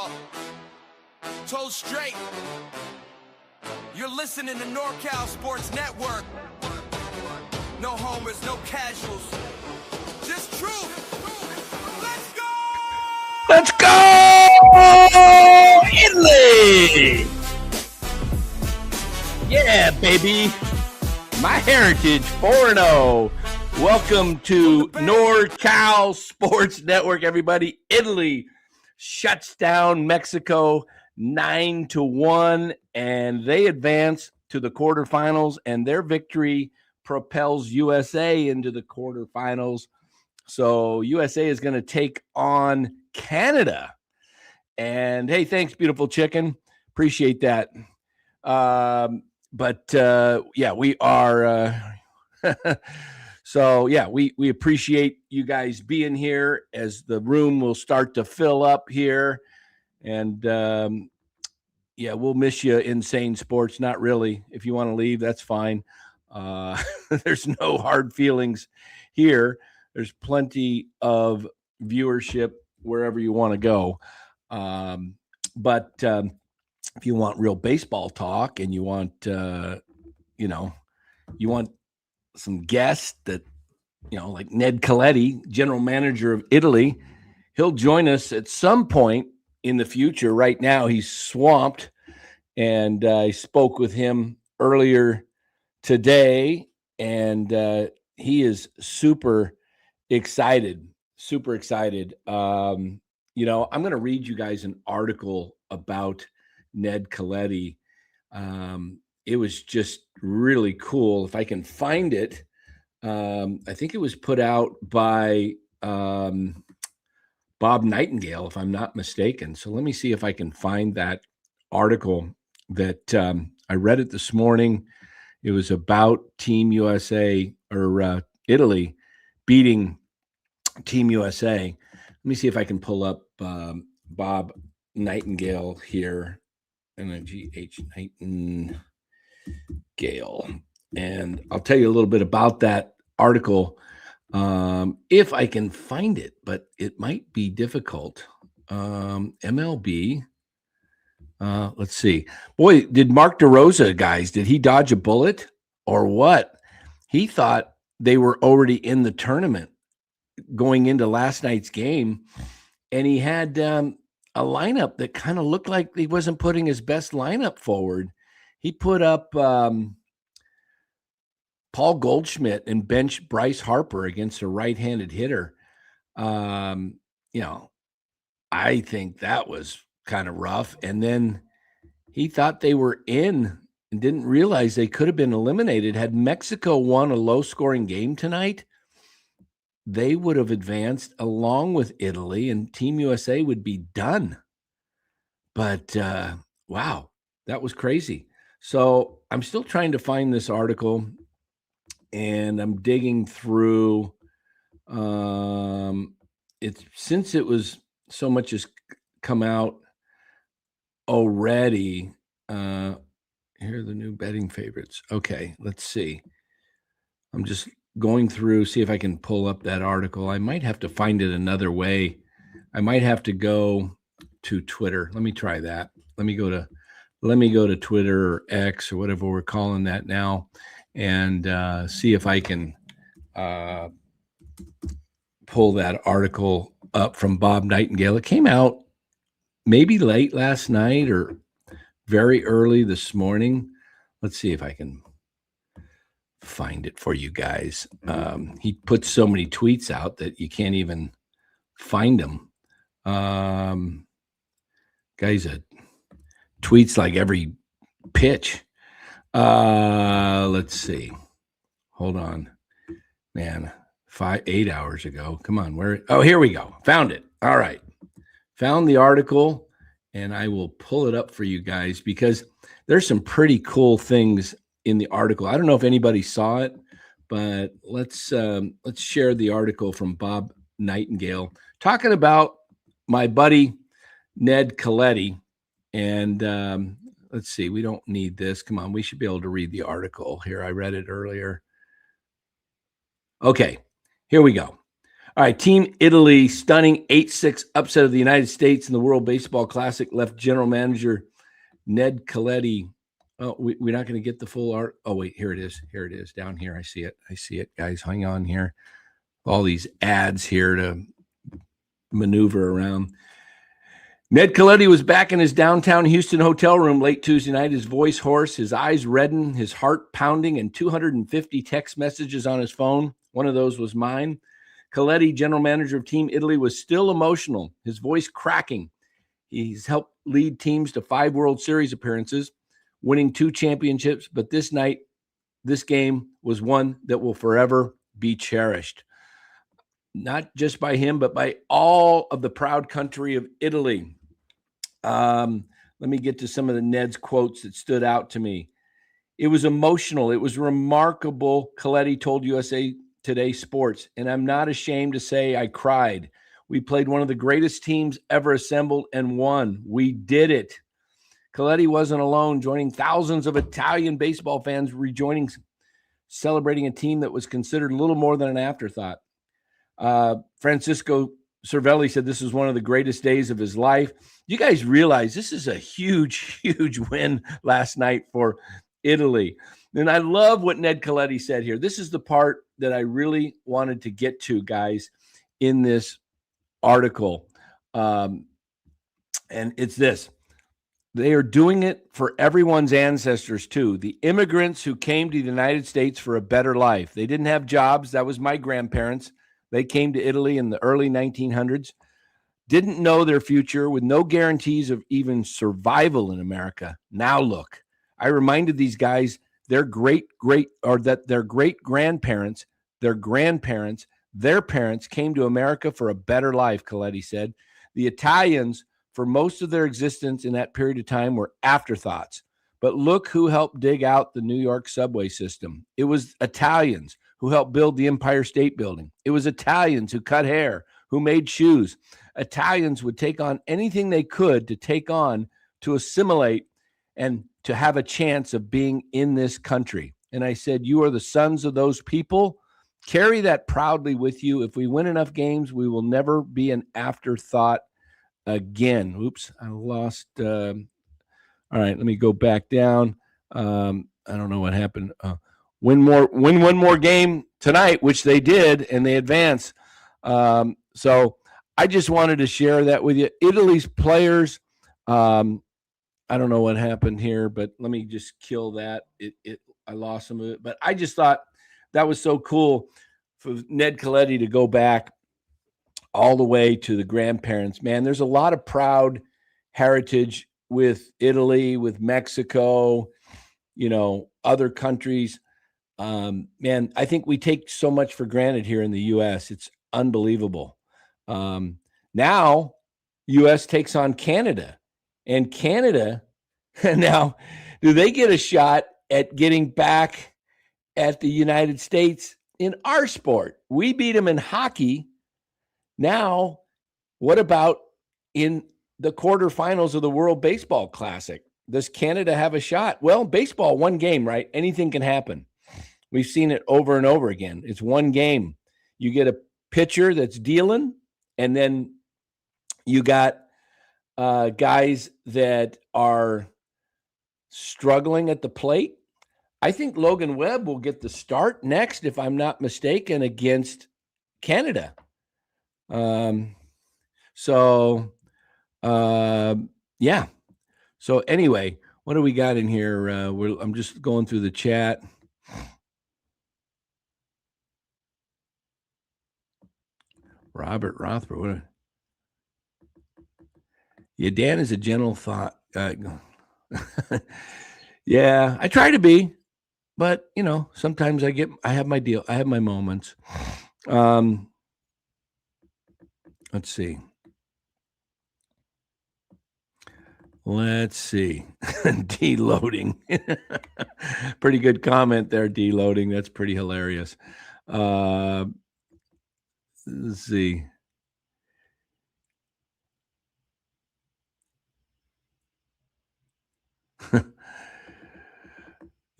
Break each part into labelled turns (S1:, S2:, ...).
S1: all. Told straight. You're listening to NorCal Sports Network. No homers, no casuals. Just truth. Let's go!
S2: Let's go, Italy! Yeah, baby. My heritage 4-0. Welcome to NorCal Sports Network, everybody. Italy shuts down Mexico 9-1, and they advance to the quarterfinals, and their victory propels USA into the quarterfinals. So USA is going to take on Canada. And hey, thanks, beautiful chicken. Appreciate that. Yeah, we are. So yeah, we appreciate you guys being here as the room will start to fill up here. And yeah, we'll miss you, Insane Sports. Not really. If you want to leave, that's fine. There's no hard feelings here. There's plenty of viewership wherever you want to go. But if you want real baseball talk and you want, you want some guests that, like Ned Colletti, general manager of Italy, he'll join us at some point in the future. Right now, he's swamped, and I spoke with him earlier today, and he is super excited. I'm going to read you guys an article about Ned Colletti. It was just really cool. If I can find it, I think it was put out by Bob Nightingale, if I'm not mistaken. So let me see if I can find that article that I read it this morning. It was about Team USA or Italy beating Team USA. Let me see if I can pull up Bob Nightingale here. N-I-G-H Nightingale. And I'll tell you a little bit about that article if I can find it, but it might be difficult. MLB. Let's see. Boy, did Mark DeRosa, guys, did he dodge a bullet or what? He thought they were already in the tournament going into last night's game, and he had a lineup that kind of looked like he wasn't putting his best lineup forward. He put up Paul Goldschmidt and benched Bryce Harper against a right-handed hitter. I think that was kind of rough. And then he thought they were in and didn't realize they could have been eliminated. Had Mexico won a low-scoring game tonight, they would have advanced along with Italy, and Team USA would be done. But, wow, that was crazy. So I'm still trying to find this article, and I'm digging through. Since it was so much has come out already. Here are the new betting favorites. Okay, let's see. I'm just going through, see if I can pull up that article. I might have to find it another way. I might have to go to Twitter. Let me try that. Let me go to Twitter or X or whatever we're calling that now, and see if I can pull that article up from Bob Nightingale. It came out maybe late last night or very early this morning. Let's see if I can find it for you guys. He puts so many tweets out that you can't even find them. Guys, tweets like every pitch. Let's see. Hold on, man. 8 hours ago. Come on, where? Oh, here we go. Found it. All right, found the article, and I will pull it up for you guys because there's some pretty cool things in the article. I don't know if anybody saw it, but let's share the article from Bob Nightingale talking about my buddy Ned Colletti. And let's see, we don't need this. Come on, we should be able to read the article here. I read it earlier. Okay, here we go. All right, Team Italy stunning 8-6 upset of the United States in the World Baseball Classic left general manager Ned Colletti. Oh, we're not going to get the full art. Oh, wait, here it is. Here it is down here. I see it, guys. Hang on here. All these ads here to maneuver around. Ned Colletti was back in his downtown Houston hotel room late Tuesday night, his voice hoarse, his eyes reddened, his heart pounding, and 250 text messages on his phone. One of those was mine. Colletti, general manager of Team Italy, was still emotional, his voice cracking. He's helped lead teams to 5 World Series appearances, winning 2 championships, but this night, this game was one that will forever be cherished. Not just by him, but by all of the proud country of Italy. Let me get to some of the Ned's quotes that stood out to me. It was emotional. It was remarkable, Colletti told USA Today Sports, and I'm not ashamed to say I cried. We played one of the greatest teams ever assembled and won. We did it. Colletti wasn't alone, joining thousands of Italian baseball fans celebrating a team that was considered little more than an afterthought. Francisco Cervelli said this was one of the greatest days of his life. You guys realize this is a huge, huge win last night for Italy. And I love what Ned Colletti said here. This is the part that I really wanted to get to, guys, in this article. And it's this. They are doing it for everyone's ancestors, too. The immigrants who came to the United States for a better life. They didn't have jobs. That was my grandparents. They came to Italy in the early 1900s, didn't know their future, with no guarantees of even survival in America. Now look, I reminded these guys their great-grandparents, their grandparents, their parents came to America for a better life, Colletti said. The Italians, for most of their existence in that period of time, were afterthoughts. But look who helped dig out the New York subway system. It was Italians who helped build the Empire State Building. It was Italians who cut hair, who made shoes. Italians would take on anything they could to assimilate and to have a chance of being in this country. And I said, you are the sons of those people. Carry that proudly with you. If we win enough games, we will never be an afterthought again. Oops, I lost. All right, let me go back down. I don't know what happened. Win one more game tonight, which they did, and they advance. So I just wanted to share that with you. Italy's players, I don't know what happened here, but let me just kill that. I lost some of it, but I just thought that was so cool for Ned Colletti to go back all the way to the grandparents. Man, there's a lot of proud heritage with Italy, with Mexico, other countries. Man, I think we take so much for granted here in the U.S. It's unbelievable. Now, U.S. takes on Canada. And Canada, now, do they get a shot at getting back at the United States in our sport? We beat them in hockey. Now, what about in the quarterfinals of the World Baseball Classic? Does Canada have a shot? Well, baseball, one game, right? Anything can happen. We've seen it over and over again. It's one game. You get a pitcher that's dealing, and then you got guys that are struggling at the plate. I think Logan Webb will get the start next, if I'm not mistaken, against Canada. Yeah. So anyway, what do we got in here? I'm just going through the chat. Robert Rothberg. Yeah, Dan is a gentle thought. Yeah, I try to be, but sometimes I have my deal. I have my moments. Let's see. Deloading. Pretty good comment there, deloading. That's pretty hilarious. Let's see.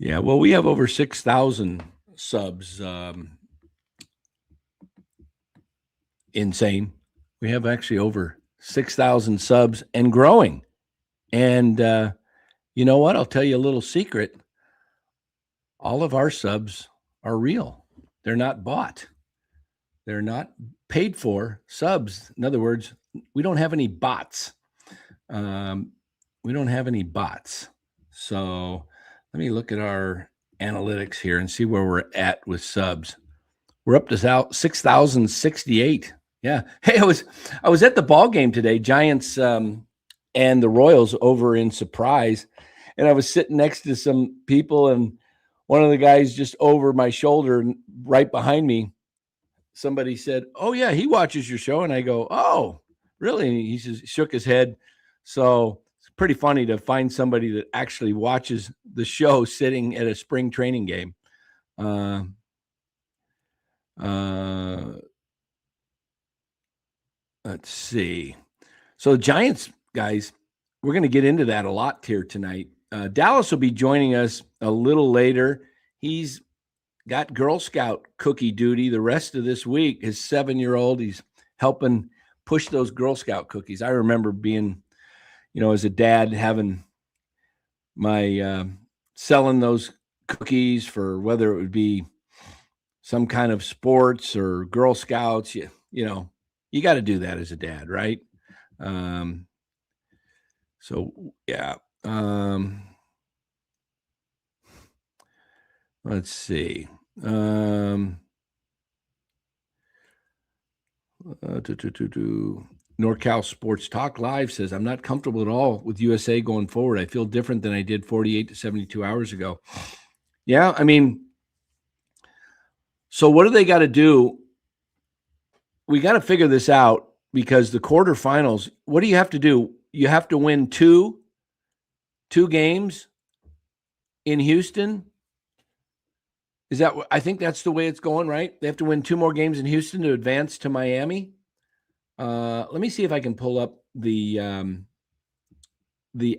S2: Yeah, well, we have over 6,000 subs. insane. We have actually over 6,000 subs and growing. And you know what? I'll tell you a little secret. All of our subs are real. They're not bought. They're not paid for subs. In other words, we don't have any bots. We don't have any bots. So let me look at our analytics here and see where we're at with subs. We're up to 6,068. Yeah. Hey, I was at the ball game today, Giants and the Royals over in Surprise, and I was sitting next to some people, and one of the guys just over my shoulder, right behind me, somebody said, "Oh yeah, he watches your show," and I go, "Oh, really?" And he just shook his head. So it's pretty funny to find somebody that actually watches the show sitting at a spring training game. Let's see. So the Giants, guys, we're going to get into that a lot here tonight. Dallas will be joining us a little later. He's got Girl Scout cookie duty the rest of this week. His 7-year-old, he's helping push those Girl Scout cookies. I remember being, as a dad, having my selling those cookies for whether it would be some kind of sports or Girl Scouts. You got to do that as a dad, right? So yeah. Let's see. NorCal Sports Talk Live says, I'm not comfortable at all with USA going forward. I feel different than I did 48 to 72 hours ago. Yeah, I mean, so what do they got to do? We got to figure this out, because the quarterfinals, what do you have to do? You have to win two games in Houston. I think that's the way it's going, right? They have to win 2 more games in Houston to advance to Miami. Let me see if I can pull up the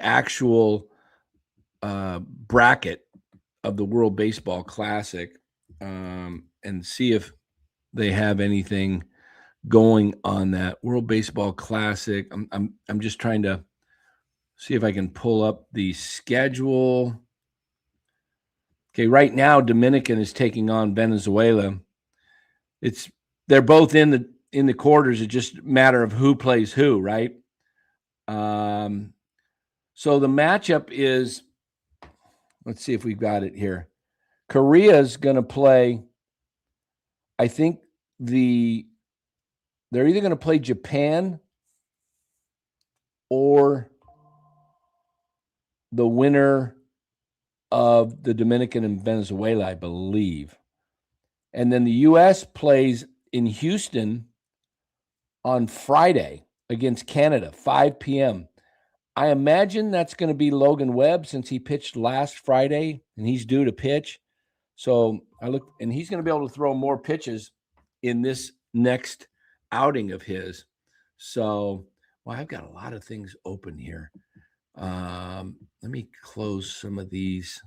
S2: actual bracket of the World Baseball Classic and see if they have anything going on that World Baseball Classic. I'm just trying to see if I can pull up the schedule. Okay, right now Dominican is taking on Venezuela. They're both in the quarters. It's just a matter of who plays who, right? So the matchup is, let's see if we've got it here. Korea's going to play, I think they're either going to play Japan or the winner of the Dominican and Venezuela, I believe. And then the U.S. plays in Houston on Friday against Canada, 5 p.m. I imagine that's going to be Logan Webb, since he pitched last Friday and he's due to pitch. So and he's going to be able to throw more pitches in this next outing of his. So, well, I've got a lot of things open here. Let me close some of these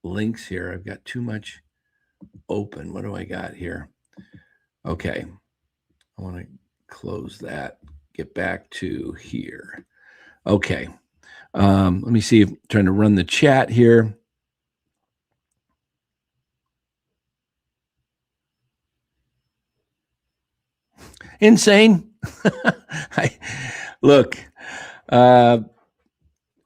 S2: links here. I've got too much open. What do I got here? Okay. I want to close that. Get back to here. Okay. Let me see if I'm trying to run the chat here. Insane. Look,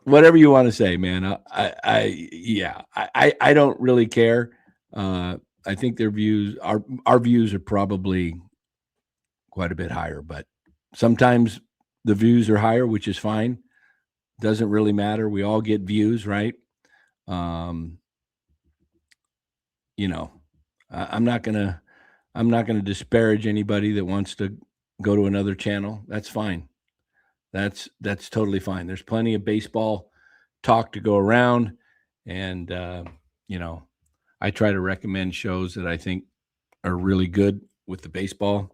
S2: whatever you want to say, man. I don't really care. I think their views, our views are probably quite a bit higher, but sometimes the views are higher, which is fine. Doesn't really matter. We all get views, right? I'm not gonna disparage anybody that wants to go to another channel. That's fine. That's totally fine. There's plenty of baseball talk to go around, and I try to recommend shows that I think are really good with the baseball.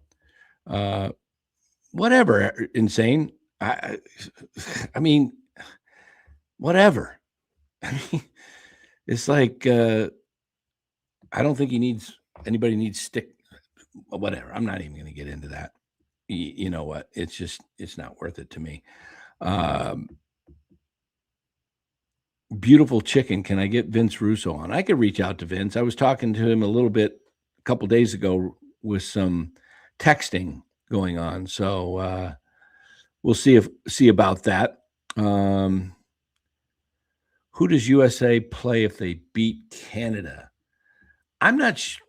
S2: Whatever, insane. I mean, whatever. I mean, it's like I don't think anybody needs whatever. I'm not even going to get into that. You know what? It's not worth it to me. Beautiful chicken. Can I get Vince Russo on? I could reach out to Vince. I was talking to him a couple days ago with some texting going on. So we'll see about that. Who does USA play if they beat Canada? I'm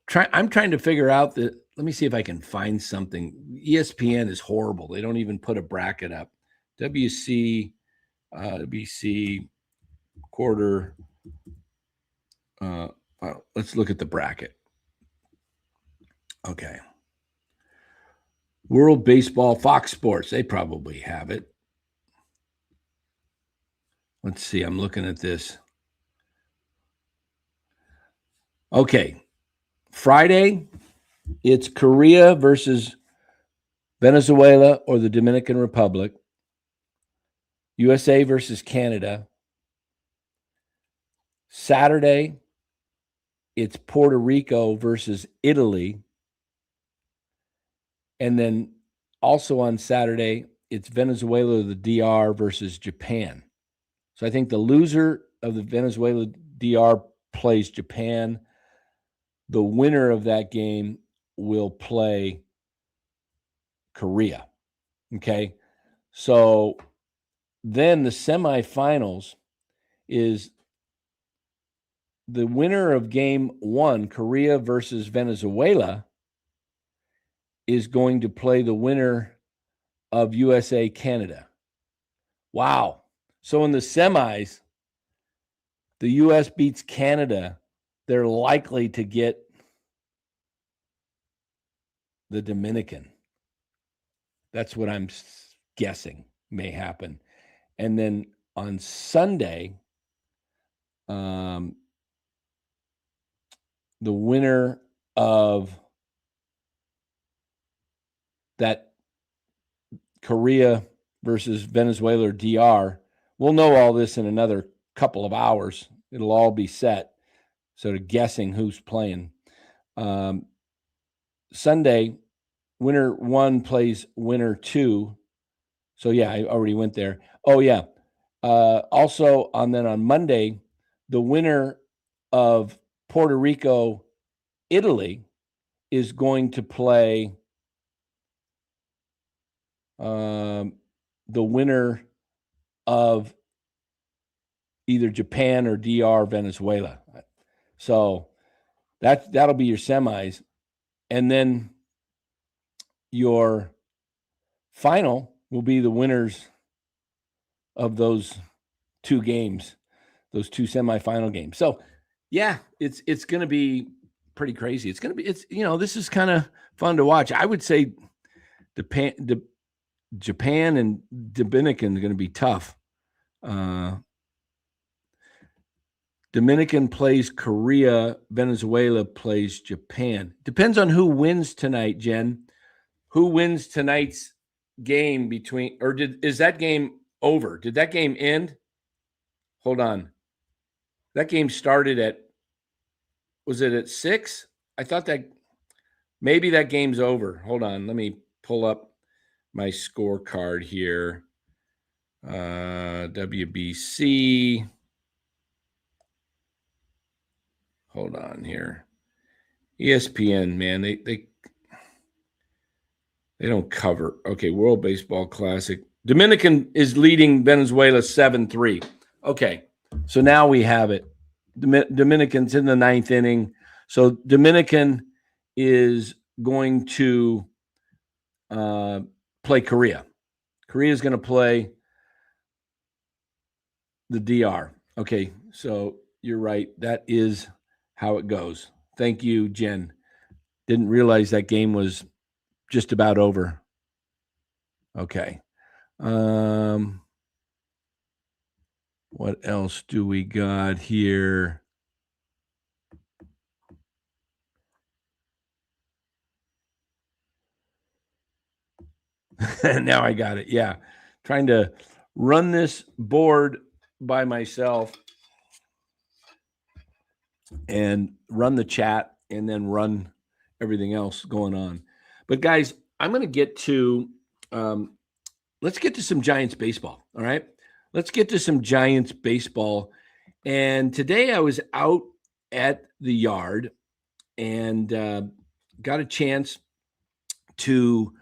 S2: trying to figure out that. Let me see if I can find something. ESPN is horrible. They don't even put a bracket up. WBC quarter. Let's look at the bracket. Okay. World Baseball, Fox Sports. They probably have it. Let's see. I'm looking at this. Okay. Friday, it's Korea versus Venezuela or the Dominican Republic. USA versus Canada. Saturday, it's Puerto Rico versus Italy. And then also on Saturday, it's Venezuela or the DR versus Japan. So I think the loser of the Venezuela DR plays Japan. The winner of that game will play Korea. Okay. So then the semifinals is the winner of game 1, Korea versus Venezuela, is going to play the winner of USA Canada. Wow. So in the semis, the US beats Canada. They're likely to get the Dominican. That's what I'm guessing may happen. And then on Sunday, the winner of that Korea versus Venezuela or DR, we'll know all this in another couple of hours. It'll all be set. Sort of guessing who's playing. Sunday, winner 1 plays winner 2. So, yeah, I already went there. Oh, yeah. Also, on Monday, the winner of Puerto Rico, Italy, is going to play the winner of either Japan or DR Venezuela. So that'll be your semis. And then your final will be the winners of those 2 games, those 2 semifinal games. So yeah, it's going to be pretty crazy. This is kind of fun to watch. I would say Japan and Dominican are going to be tough. Dominican plays Korea. Venezuela plays Japan. Depends on who wins tonight, Jen. Who wins tonight's game is that game over? Did that game end? Hold on. That game started was it at 6? I thought that maybe that game's over. Hold on. Let me pull up my scorecard here. WBC. Hold on here. ESPN, man, they don't cover. Okay, World Baseball Classic. Dominican is leading Venezuela 7-3. Okay, so now we have it. Dominican's in the 9th inning. So Dominican is going to play Korea. Korea is going to play the DR. Okay, so you're right. That is how it goes. Thank you, Jen. Didn't realize that game was just about over. Okay. What else do we got here? Now I got it. Yeah. Trying to run this board by myself and run the chat and then run everything else going on. But guys, I'm going to get to let's get to some Giants baseball. All right, let's get to some Giants baseball. And today I was out at the yard and got a chance to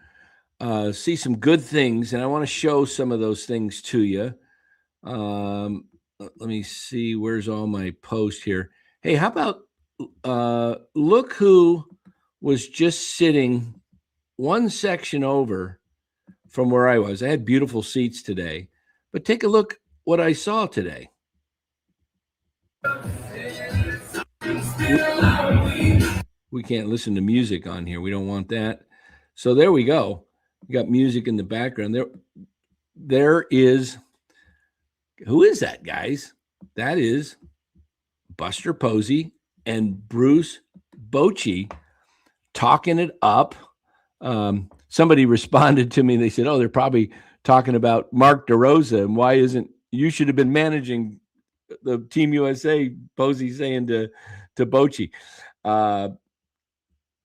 S2: see some good things, and I want to show some of those things to you. Let me see, where's all my post here? Hey, how about look who was just sitting one section over from where I was. I had beautiful seats today, but take a look what I saw today. We can't listen to music on here. We don't want that. So there we go. We got music in the background. There is, who is that, guys? That is Buster Posey and Bruce Bochy talking it up. Somebody responded to me. They said, oh, they're probably talking about Mark DeRosa and why isn't you should have been managing the Team USA, Posey saying to Bochy.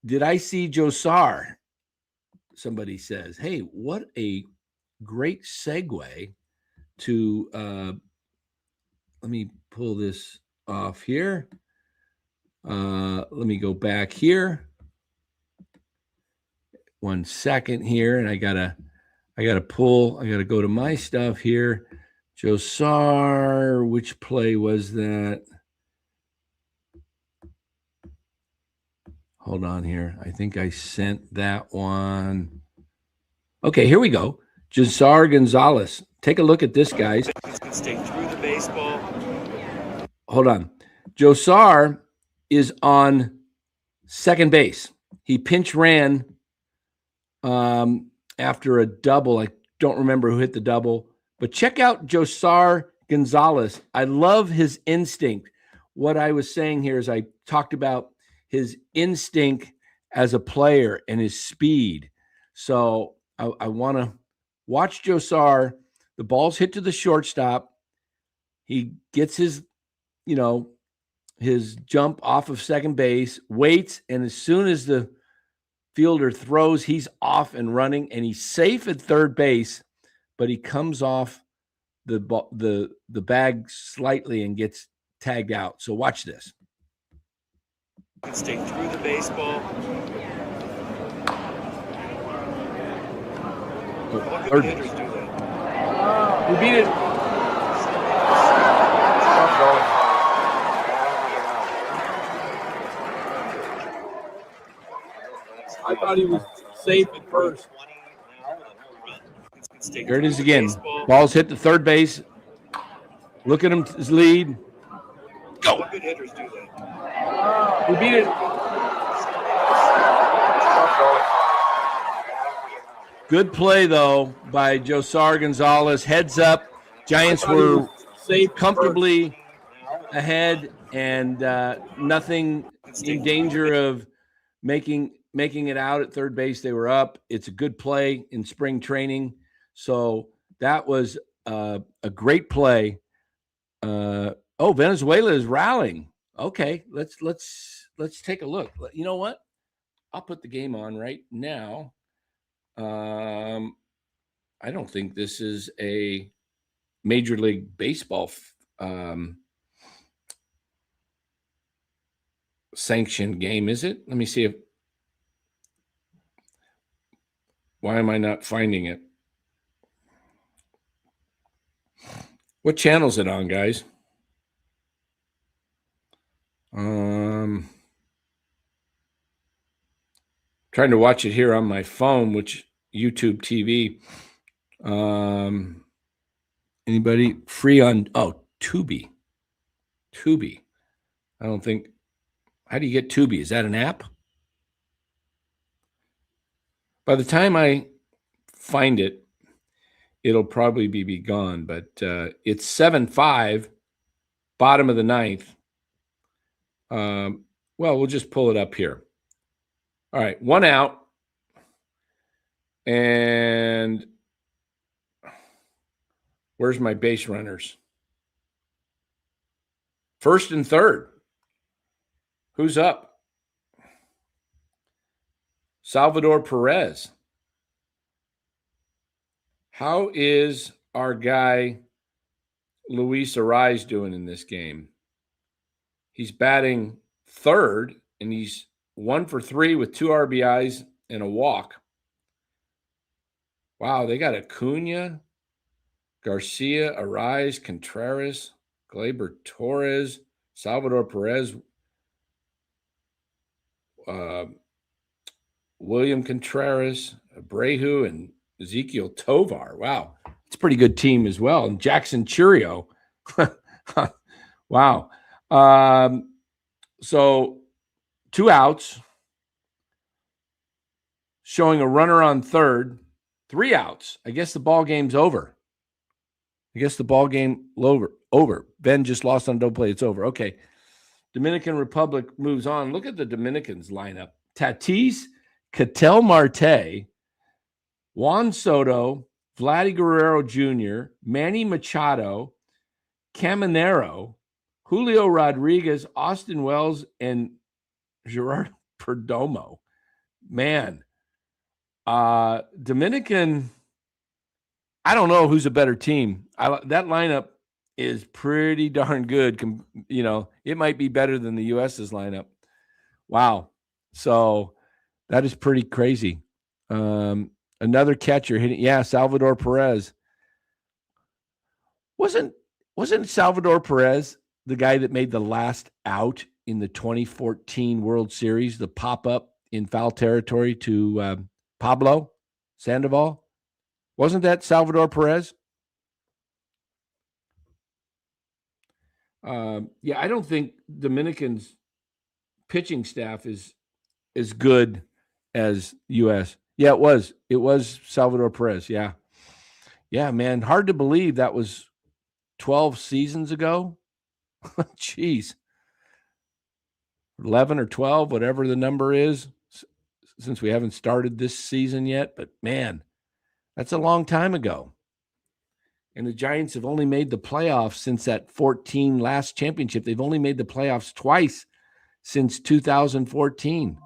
S2: Did I see Josar? Somebody says, hey, what a great segue to let me pull this off here. Let me go back here. 1 second here, and I gotta go to my stuff here. Josar, which play was that? Hold on here. I think I sent that one. Okay, here we go. Josar Gonzalez. Take a look at this, guys.
S3: Stay through the baseball.
S2: Hold on. Josar is on second base. He pinch ran after a double. I don't remember who hit the double, but check out Josar Gonzalez. I love his instinct. What I was saying here is I talked about his instinct as a player and his speed. So I want to watch Josar. The ball's hit to the shortstop. He gets his jump off of second base, waits, and as soon as the fielder throws, he's off and running, and he's safe at third base, but he comes off the bag slightly and gets tagged out. So watch this.
S3: Stay through the baseball.
S2: Third base. We beat it. I thought he was safe at first. There it is again. Ball's hit the third base. Look at him, his lead. Go.
S3: Good hitters do that.
S2: We beat it. Good play, though, by Josar Gonzalez. Heads up. Giants were safe, comfortably ahead, and nothing in danger of making it out at third base. They were up. It's a good play in spring training. So that was a great play. Venezuela is rallying. Okay, let's take a look. You know what? I'll put the game on right now. I don't think this is a Major League Baseball sanctioned game, is it? Let me see if. Why am I not finding it? What channel is it on, guys? Trying to watch it here on my phone, which YouTube TV. Anybody free on? Oh, Tubi. I don't think. How do you get Tubi? Is that an app? By the time I find it, it'll probably be gone. But it's 7-5, bottom of the ninth. Well, we'll just pull it up here. All right, one out. And where's my base runners? First and third. Who's up? Salvador Perez. How is our guy Luis Ariz doing in this game? He's batting third, and he's 1 for 3 with 2 RBIs and a walk. Wow, they got Acuna, Garcia, Ariz, Contreras, Gleyber Torres, Salvador Perez, William Contreras, Abreu, and Ezekiel Tovar. Wow, it's a pretty good team as well. And Jackson Churio. Wow. So 2 outs, showing a runner on third, 3 outs. I guess the ball game's over. Over. Ben just lost on double play. It's over. Okay. Dominican Republic moves on. Look at the Dominicans lineup. Tatis, Ketel Marte, Juan Soto, Vladdy Guerrero Jr., Manny Machado, Caminero, Julio Rodriguez, Austin Wells, and Gerard Perdomo. Man, Dominican, I don't know who's a better team. That lineup is pretty darn good. It might be better than the U.S.'s lineup. Wow. So that is pretty crazy. Another catcher hitting. Yeah, Salvador Perez. Wasn't Salvador Perez the guy that made the last out in the 2014 World Series, the pop-up in foul territory to Pablo Sandoval? Wasn't that Salvador Perez? Yeah, I don't think Dominican's pitching staff is as good as U.S. Yeah, it was. It was Salvador Perez. Yeah. Yeah, man. Hard to believe that was 12 seasons ago. Jeez. 11 or 12, whatever the number is, since we haven't started this season yet. But, man, that's a long time ago. And the Giants have only made the playoffs since that 14 last championship. They've only made the playoffs twice since 2014,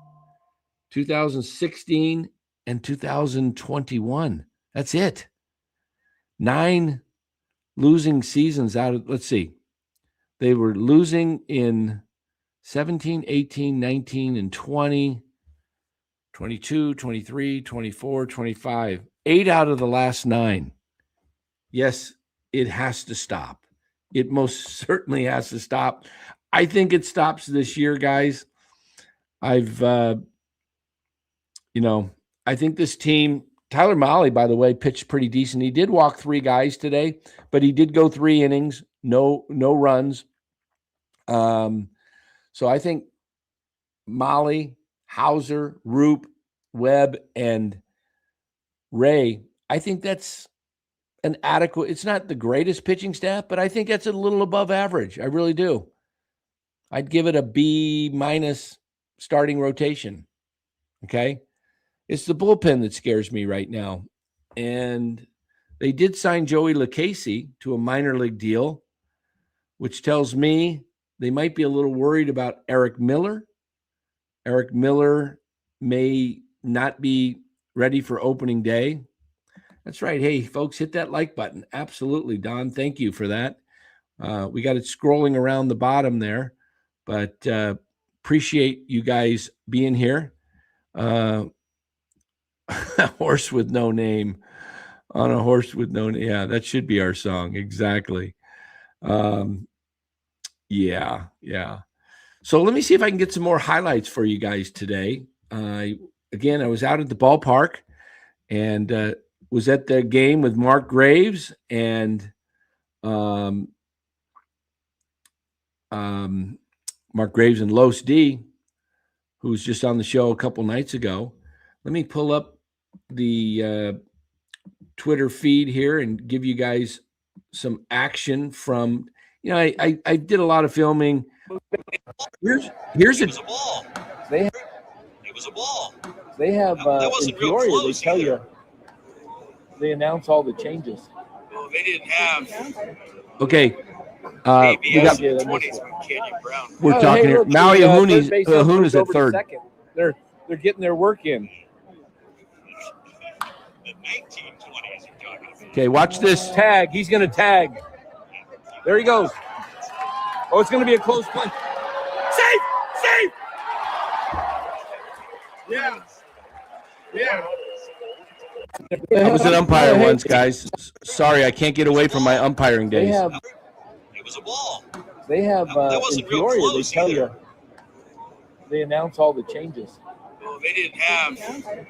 S2: 2016 and 2021. That's it. 9 losing seasons out of, let's see. They were losing in 17, 18, 19, and 20, 22, 23, 24, 25. 8 out of the last 9. Yes, it has to stop. It most certainly has to stop. I think it stops this year, guys. I think this team, Tyler Mahle, by the way, pitched pretty decent. He did walk 3 guys today, but he did go 3 innings, no runs. So I think Mahle, Hauser, Roop, Webb, and Ray, I think that's an adequate, it's not the greatest pitching staff, but I think that's a little above average. I really do. I'd give it a B- starting rotation. Okay. It's the bullpen that scares me right now. And they did sign Joey Lucchesi to a minor league deal, which tells me they might be a little worried about Eric Miller. Eric Miller may not be ready for opening day. That's right. Hey, folks, hit that like button. Absolutely, Don. Thank you for that. We got it scrolling around the bottom there, but appreciate you guys being here. Horse with no name. On a horse with no name. Yeah, that should be our song. Exactly. Yeah. So let me see if I can get some more highlights for you guys today. Again, I was out at the ballpark and was at the game with Mark Graves and Mark Graves and Los D, who was just on the show a couple nights ago. Let me pull up the Twitter feed here and give you guys some action from, I did a lot of filming. Here's
S3: It was a ball. It was a ball.
S2: They have
S3: That wasn't
S2: in
S3: real
S2: Peoria,
S3: close
S2: they tell
S3: either.
S2: you, they announce all the changes.
S3: Well, they didn't have
S2: Okay.
S3: ABS in the 20s when Canyon Brown.
S2: We're talking here. Maui Ahuna's at
S4: over to
S2: third.
S4: second. They're getting their work in.
S2: Okay, watch this.
S4: Tag. He's going to tag. There he goes. Oh, it's going to be a close play. Safe! Safe!
S1: Yeah. Yeah.
S2: I was an umpire once, guys. Sorry, I can't get away from my umpiring days.
S3: It was a ball.
S4: They have
S3: That
S4: in
S3: wasn't real
S4: Peoria, they
S3: close
S4: tell
S3: either.
S4: you, they announce all the changes.
S3: Well, they didn't have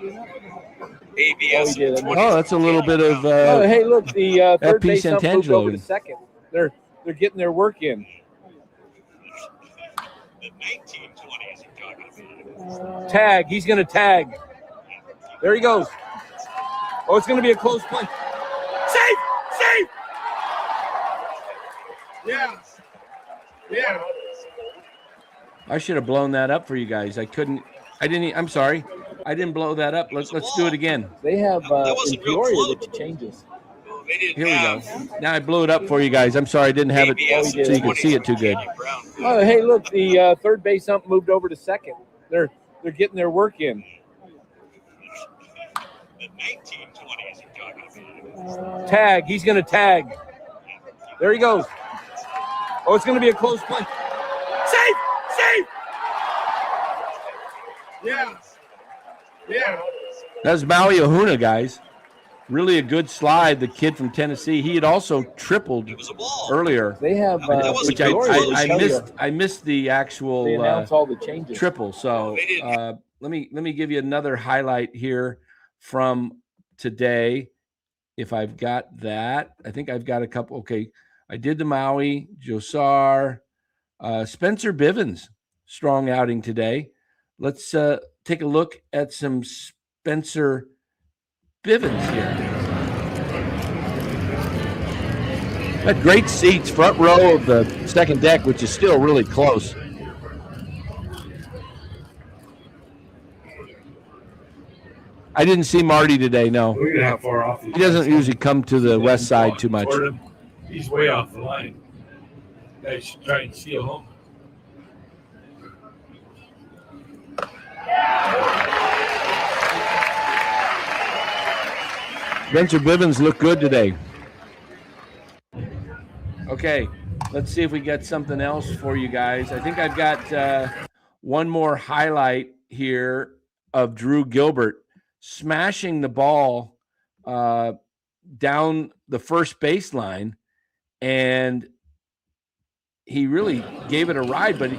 S4: Oh,
S3: ABS.
S4: he did.
S2: Oh, that's a little bit of
S4: Oh, hey, look, the third
S2: FP
S4: base ump moved
S2: Santangelo.
S4: over to second. They're getting their work in.
S3: The 1920s you're talking about.
S4: Tag. He's going to tag. There he goes. Oh, it's going to be a close play. Safe! Safe!
S1: Yeah. Yeah.
S2: I should have blown that up for you guys. I didn't. I'm sorry. I didn't blow that up. Let's do it again.
S4: They have
S3: That
S4: in
S3: wasn't real
S4: Peoria
S3: close.
S4: the changes.
S3: Well, they didn't
S2: Here we go.
S3: have
S2: Now I blew it up for you guys. I'm sorry I didn't have it
S3: ABS.
S2: so you could see it too good.
S4: Oh, hey, look, the third base ump moved over to second. They're getting their work in.
S3: The 1920s you're talking about.
S4: Tag. He's going to tag. There he goes. Oh, it's going to be a close play. Safe! Safe!
S1: Yeah. Yeah.
S2: That's Maui Ahuna, guys. Really a good slide. The kid from Tennessee. He had also tripled
S3: It was a ball.
S2: earlier,
S4: They have
S3: That wasn't
S2: which
S3: real close.
S2: I missed. I missed the
S4: They
S2: actual
S4: announce all the changes.
S2: triple. So let me give you another highlight here from today. If I've got that, I think I've got a couple. Okay, I did the Maui, Josar, Spencer Bivens, strong outing today. Let's take a look at some Spencer Bivens here. Got great seats, front row of the second deck, which is still really close. I didn't see Marty today, no.
S5: Look at how far off
S2: He doesn't usually come to the west side too much.
S5: He's way off the line. They should try and steal home.
S2: Spencer Bivens looked good today. Okay, let's see if we get something else for you guys. I think I've got one more highlight here of Drew Gilbert smashing the ball down the first baseline, and he really gave it a ride, but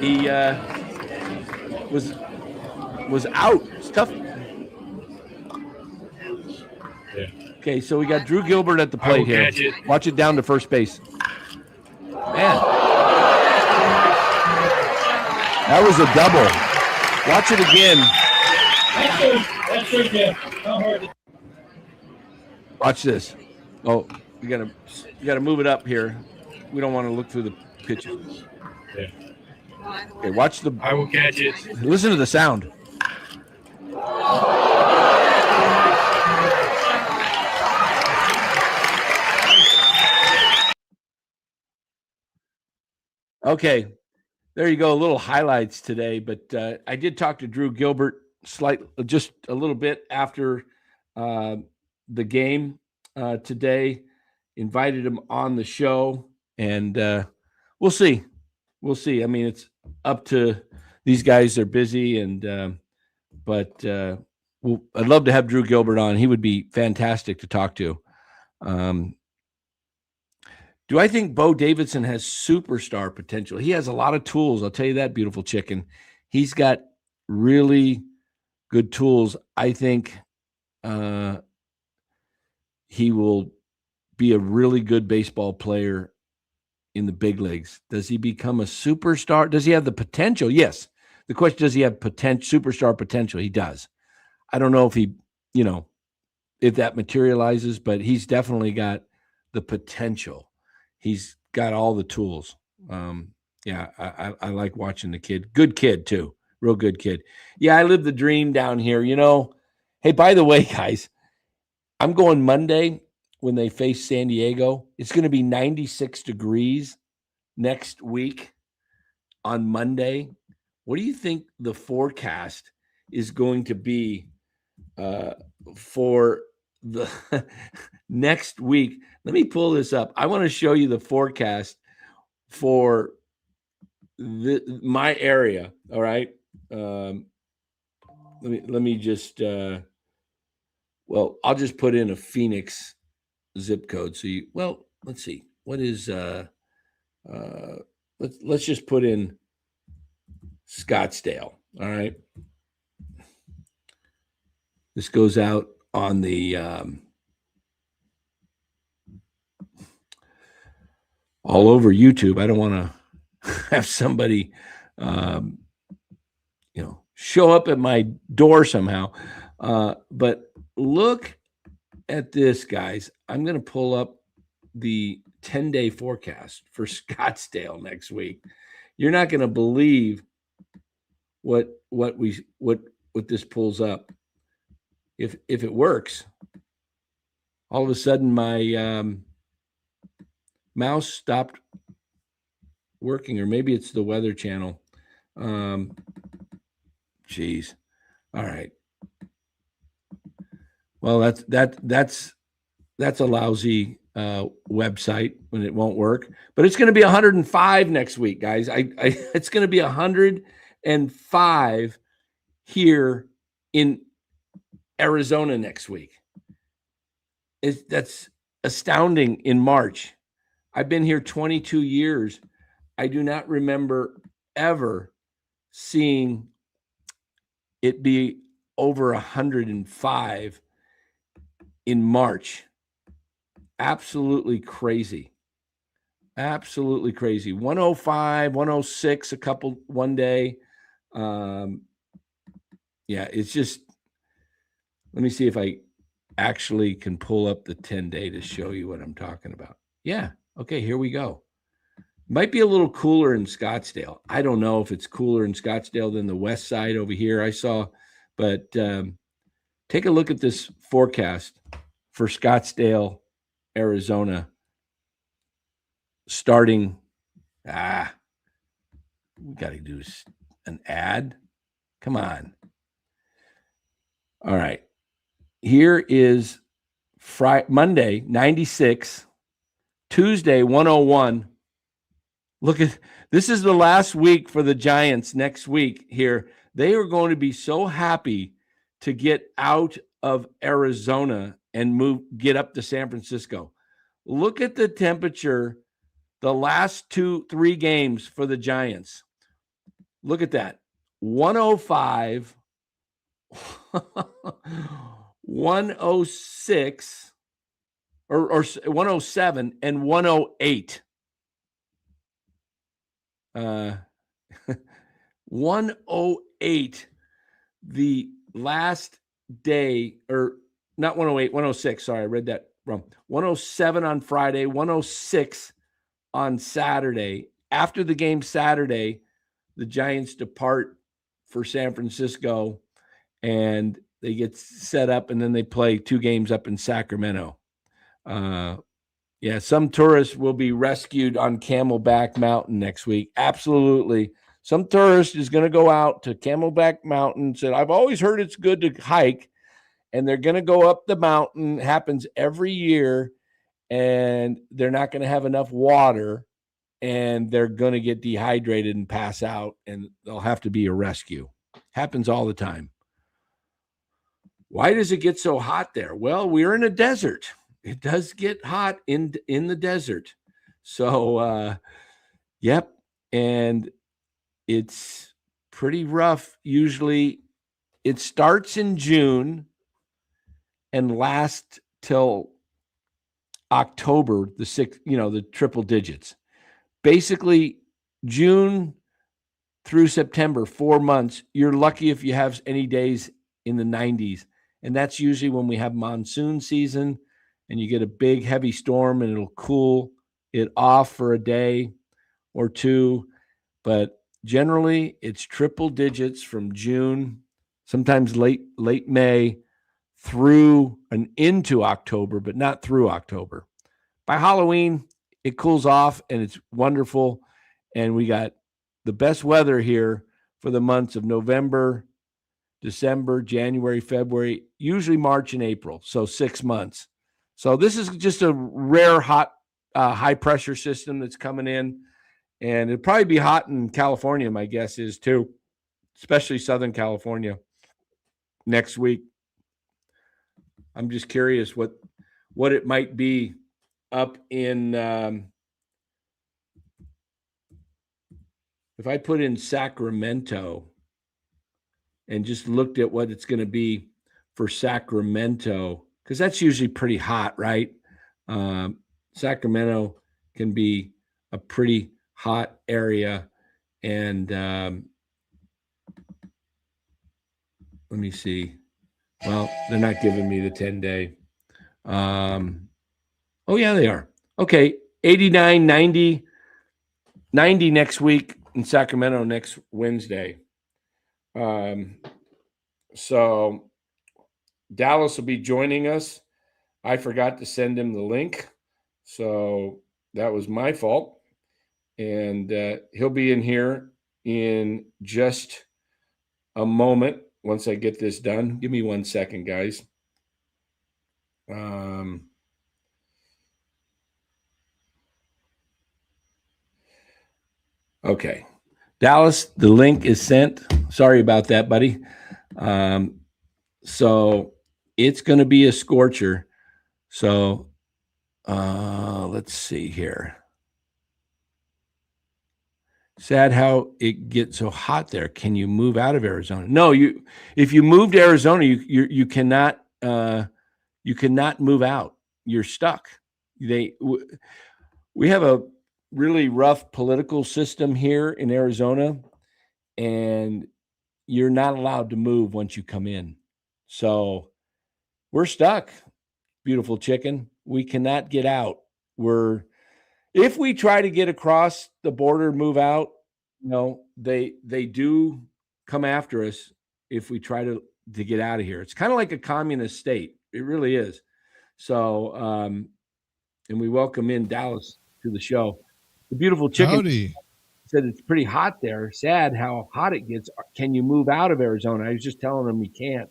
S2: he was out. It's tough. Okay, so we got Drew Gilbert at the plate here. Watch it down to first base. Man. That was a double. Watch it again. Watch this. Oh, you gotta move it up here. We don't want to look through the pitches. Okay, watch the.
S5: I will catch it.
S2: Listen to the sound. Okay, there you go. A little highlights today, but I did talk to Drew Gilbert just a little bit after the game today. Invited him on the show, and we'll see. We'll see. I mean, it's up to these guys. They're busy, and but I'd love to have Drew Gilbert on. He would be fantastic to talk to. Do I think Bo Davidson has superstar potential? He has a lot of tools. I'll tell you that, beautiful chicken. He's got really good tools. I think he will be a really good baseball player in the big leagues. Does he become a superstar? Does he have the potential? Yes. The question, does he have superstar potential? He does. I don't know if if that materializes, but he's definitely got the potential. He's got all the tools. I like watching the kid. Good kid, too. Real good kid. Yeah, I live the dream down here. Hey, by the way, guys, I'm going Monday when they face San Diego. It's going to be 96 degrees next week on Monday. What do you think the forecast is going to be for the next week. Let me pull this up. I want to show you the forecast for my area. All right. Let me just well, I'll just put in a Phoenix zip code. So let's see. What is let's just put in Scottsdale. All right. This goes out on the all over YouTube. I don't want to have somebody show up at my door somehow. But look at this, guys. I'm going to pull up the 10-day forecast for Scottsdale next week. You're not going to believe what this pulls up. If it works, all of a sudden my mouse stopped working, or maybe it's the Weather Channel. Geez. All right. Well, that's a lousy website when it won't work. But it's going to be 105 next week, guys. It's going to be 105 here in Arizona next week. That's astounding in March. I've been here 22 years. I do not remember ever seeing it be over 105 in March. Absolutely crazy. Absolutely crazy. 105, 106 one day. Yeah, it's just, let me see if I actually can pull up the 10-day to show you what I'm talking about. Yeah. Okay, here we go. Might be a little cooler in Scottsdale. I don't know if it's cooler in Scottsdale than the west side over here I saw, but take a look at this forecast for Scottsdale, Arizona, starting, we got to do an ad. Come on. All right. Here is Monday, 96, Tuesday, 101. Look at this is the last week for the Giants next week here. They are going to be so happy to get out of Arizona and get up to San Francisco. Look at the temperature the last 2-3 games for the Giants. Look at that. 105, 106, or 107, and 108. 108 the last day, or not 108, 106. Sorry, I read that wrong. 107 on Friday, 106 on Saturday. After the game Saturday, the Giants depart for San Francisco and they get set up, and then they play 2 games up in Sacramento. Yeah, some tourists will be rescued on Camelback Mountain next week. Absolutely. Some tourist is going to go out to Camelback Mountain, said, I've always heard it's good to hike, and they're going to go up the mountain. It happens every year, and they're not going to have enough water, and they're going to get dehydrated and pass out, and there'll have to be a rescue. Happens all the time. Why does it get so hot there? Well, we're in a desert. It does get hot in the desert. So, yep. And it's pretty rough. Usually it starts in June and lasts till October, the 6th, the triple digits. Basically, June through September, 4 months. You're lucky if you have any days in the 90s. And that's usually when we have monsoon season and you get a big heavy storm and it'll cool it off for a day or two. But generally it's triple digits from June, sometimes late May through and into October, but not through October. By Halloween, it cools off and it's wonderful. And we got the best weather here for the months of November, December, January, February, usually March and April. So 6 months. So this is just a rare hot, high pressure system that's coming in, and it'll probably be hot in California. My guess is too, especially Southern California next week. I'm just curious what it might be up in. If I put in Sacramento and just looked at what it's going to be for Sacramento, because that's usually pretty hot, right? Sacramento can be a pretty hot area. And let me see. Well, they're not giving me the 10-day. Oh, yeah, they are. Okay, 89, 90 next week in Sacramento next Wednesday. So Dallas will be joining us. I forgot to send him the link, so that was my fault. And he'll be in here in just a moment once I get this done. Give me 1 second, guys. Okay. Dallas, the link is sent. Sorry about that, buddy. So it's going to be a scorcher. So let's see here. Sad how it gets so hot there. Can you move out of Arizona? No, if you move to Arizona, you cannot move out. You're stuck. We have a really rough political system here in Arizona, and you're not allowed to move once you come in. So we're stuck, beautiful chicken. We cannot get out. If we try to get across the border, move out, they do come after us if we try to get out of here. It's kind of like a communist state. It really is. So, and we welcome in Dallas to the show. The beautiful chicken
S6: Howdy.
S2: said it's pretty hot there. Sad how hot it gets. Can you move out of Arizona? I was just telling them you can't.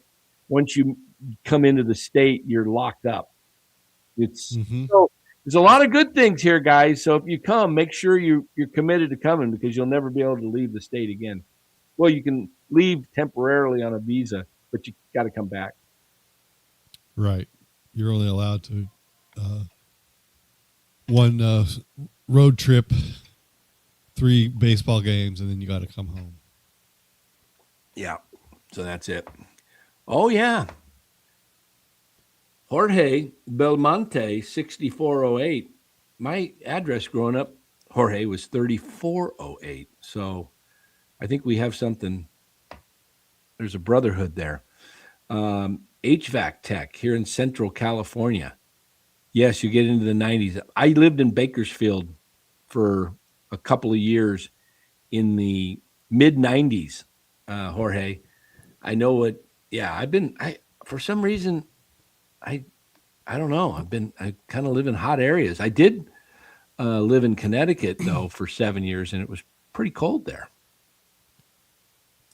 S2: Once you come into the state, you're locked up. So there's a lot of good things here, guys. So if you come, make sure you're committed to coming, because you'll never be able to leave the state again. Well, you can leave temporarily on a visa, but you got to come back.
S6: Right. You're only allowed to one road trip, 3 baseball games, and then you got to come home.
S2: Yeah. So that's it. Oh, yeah. Jorge Belmonte, 6408. My address growing up, Jorge, was 3408. So I think we have something. There's a brotherhood there. HVAC tech here in Central California. Yes, you get into the 90s. I lived in Bakersfield for a couple of years in the mid 90s, Jorge. I know what, yeah, for some reason, I don't know. I kind of live in hot areas. I did live in Connecticut though for 7 years, and it was pretty cold there.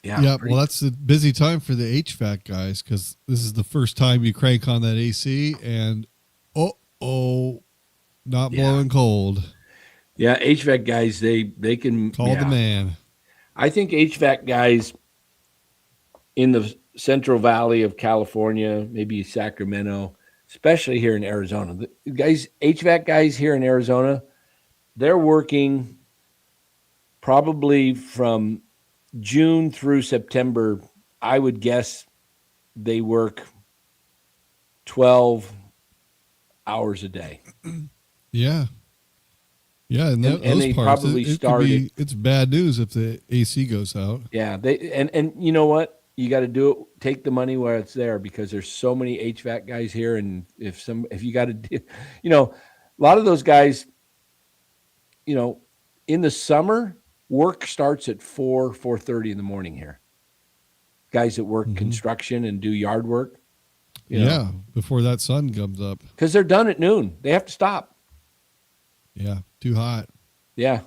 S2: Yeah.
S6: Well, that's a busy time for the HVAC guys, because this is the first time you crank on that AC and not blowing cold.
S2: Yeah, HVAC guys, they can
S6: call the man.
S2: I think HVAC guys in the Central Valley of California, maybe Sacramento, especially here in Arizona. The guys, HVAC guys here in Arizona, they're working probably from June through September. I would guess they work 12 hours a day.
S6: Yeah. Yeah, and those
S2: they
S6: parts,
S2: probably started.
S6: It's bad news if the AC goes out.
S2: Yeah, and you know what? You got to do it. Take the money where it's there, because there's so many HVAC guys here, and if you got to, a lot of those guys, in the summer, work starts at 4:30 in the morning here. Guys that work construction and do yard work.
S6: Before that sun comes up,
S2: because they're done at noon. They have to stop.
S6: Yeah, too hot.
S2: Yeah,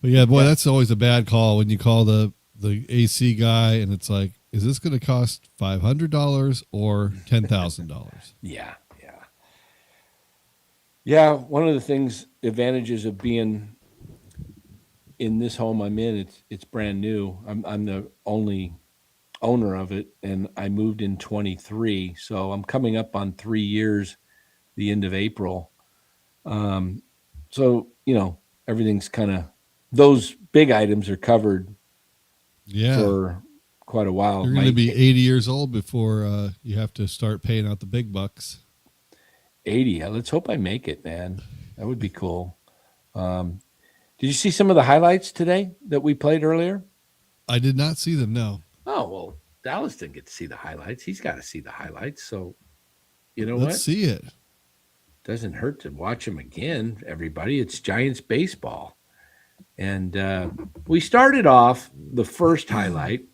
S6: but yeah, boy, that's always a bad call when you call the AC guy, and it's like, is this going to cost $500 or $10,000?
S2: Yeah. Yeah, one of the advantages of being in this home I'm in, it's brand new. I'm the only owner of it, and I moved in 23, so I'm coming up on 3 years the end of April. So everything's kind of, those big items are covered for quite a while.
S6: You're going to be 80 years old before you have to start paying out the big bucks.
S2: 80. Let's hope I make it, man. That would be cool. Did you see some of the highlights today that we played earlier?
S6: I did not see them, no.
S2: Oh, well, Dallas didn't get to see the highlights. He's got to see the highlights. So,
S6: Let's see it.
S2: Doesn't hurt to watch them again, everybody. It's Giants baseball. And we started off the first highlight,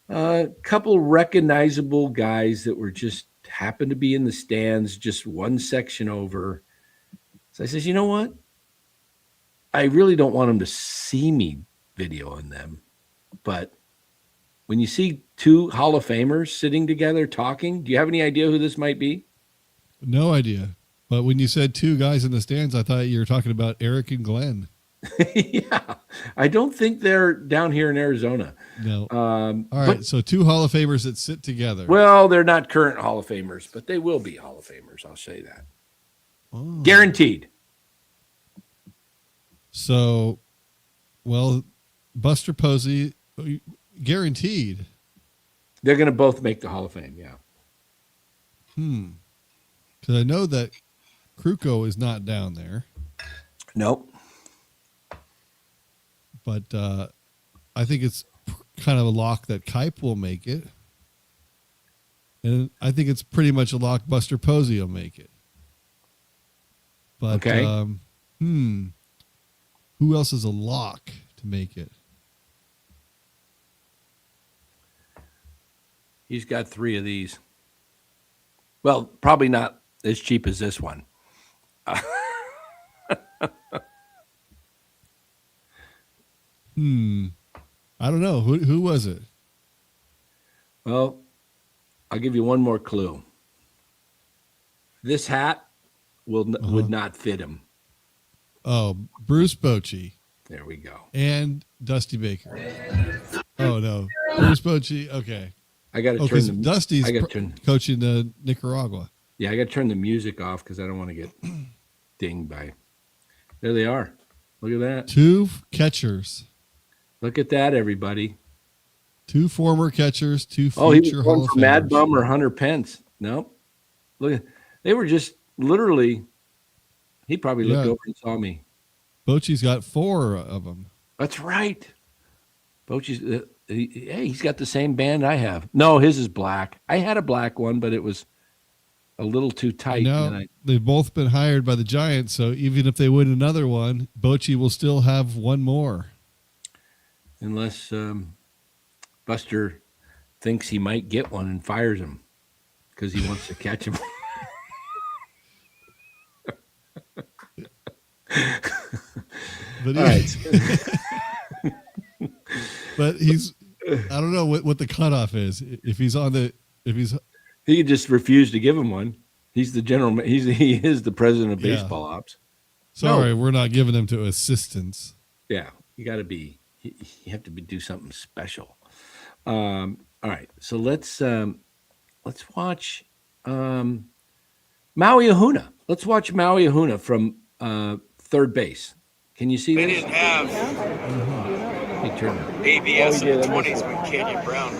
S2: a couple recognizable guys that were just happened to be in the stands, just one section over. So I says, you know what? I really don't want them to see me videoing them. But when you see two Hall of Famers sitting together talking, do you have any idea who this might be?
S6: No idea. But when you said two guys in the stands, I thought you were talking about Eric and Glenn.
S2: Yeah. I don't think they're down here in Arizona.
S6: No. All right. So two Hall of Famers that sit together.
S2: Well, they're not current Hall of Famers, but they will be Hall of Famers. I'll say that.
S6: Oh.
S2: Guaranteed.
S6: So, well, Buster Posey, guaranteed.
S2: They're going to both make the Hall of Fame, yeah.
S6: Because I know that Kruko is not down there.
S2: Nope.
S6: But I think it's kind of a lock that Kipe will make it. And I think it's pretty much a lock Buster Posey will make it. But,
S2: okay.
S6: Who else is a lock to make it?
S2: He's got 3 of these. Well, probably not as cheap as this one.
S6: I don't know. Who was it?
S2: Well, I'll give you one more clue. This hat would not fit him.
S6: Oh, Bruce Bochy.
S2: There we go.
S6: And Dusty Baker. Oh, no. Bruce Bochy. Okay.
S2: I got to turn the
S6: Dusty's coaching Nicaragua.
S2: Yeah, I got to turn the music off because I don't want to get dinged by. There they are. Look at that.
S6: 2 catchers.
S2: Look at that, everybody.
S6: 2 former catchers, 2 future
S2: he was
S6: Hall of
S2: from Mad
S6: Famers.
S2: Bum or Hunter Pence. Nope. Look, they were just literally. He probably looked over and saw me.
S6: Bochy's got 4 of them.
S2: That's right. Bochy's. He's got the same band I have. No, his is black. I had a black one, but it was a little too tight.
S6: No, they've both been hired by the Giants, so even if they win another one, Bochy will still have one more.
S2: Unless Buster thinks he might get one and fires him because he wants to catch him.
S6: But
S2: all right.
S6: But I don't know what the cutoff is. He
S2: could just refuse to give him one. He's the general. He is the president of baseball ops.
S6: Sorry, we're not giving them to assistants.
S2: Yeah, you got to be. You have to do something special. All right, so let's watch Maui Ahuna. Let's watch Maui Ahuna from third base. Can you see
S3: They
S2: this?
S3: didn't have ABS in the 20s when Kenyon Brown.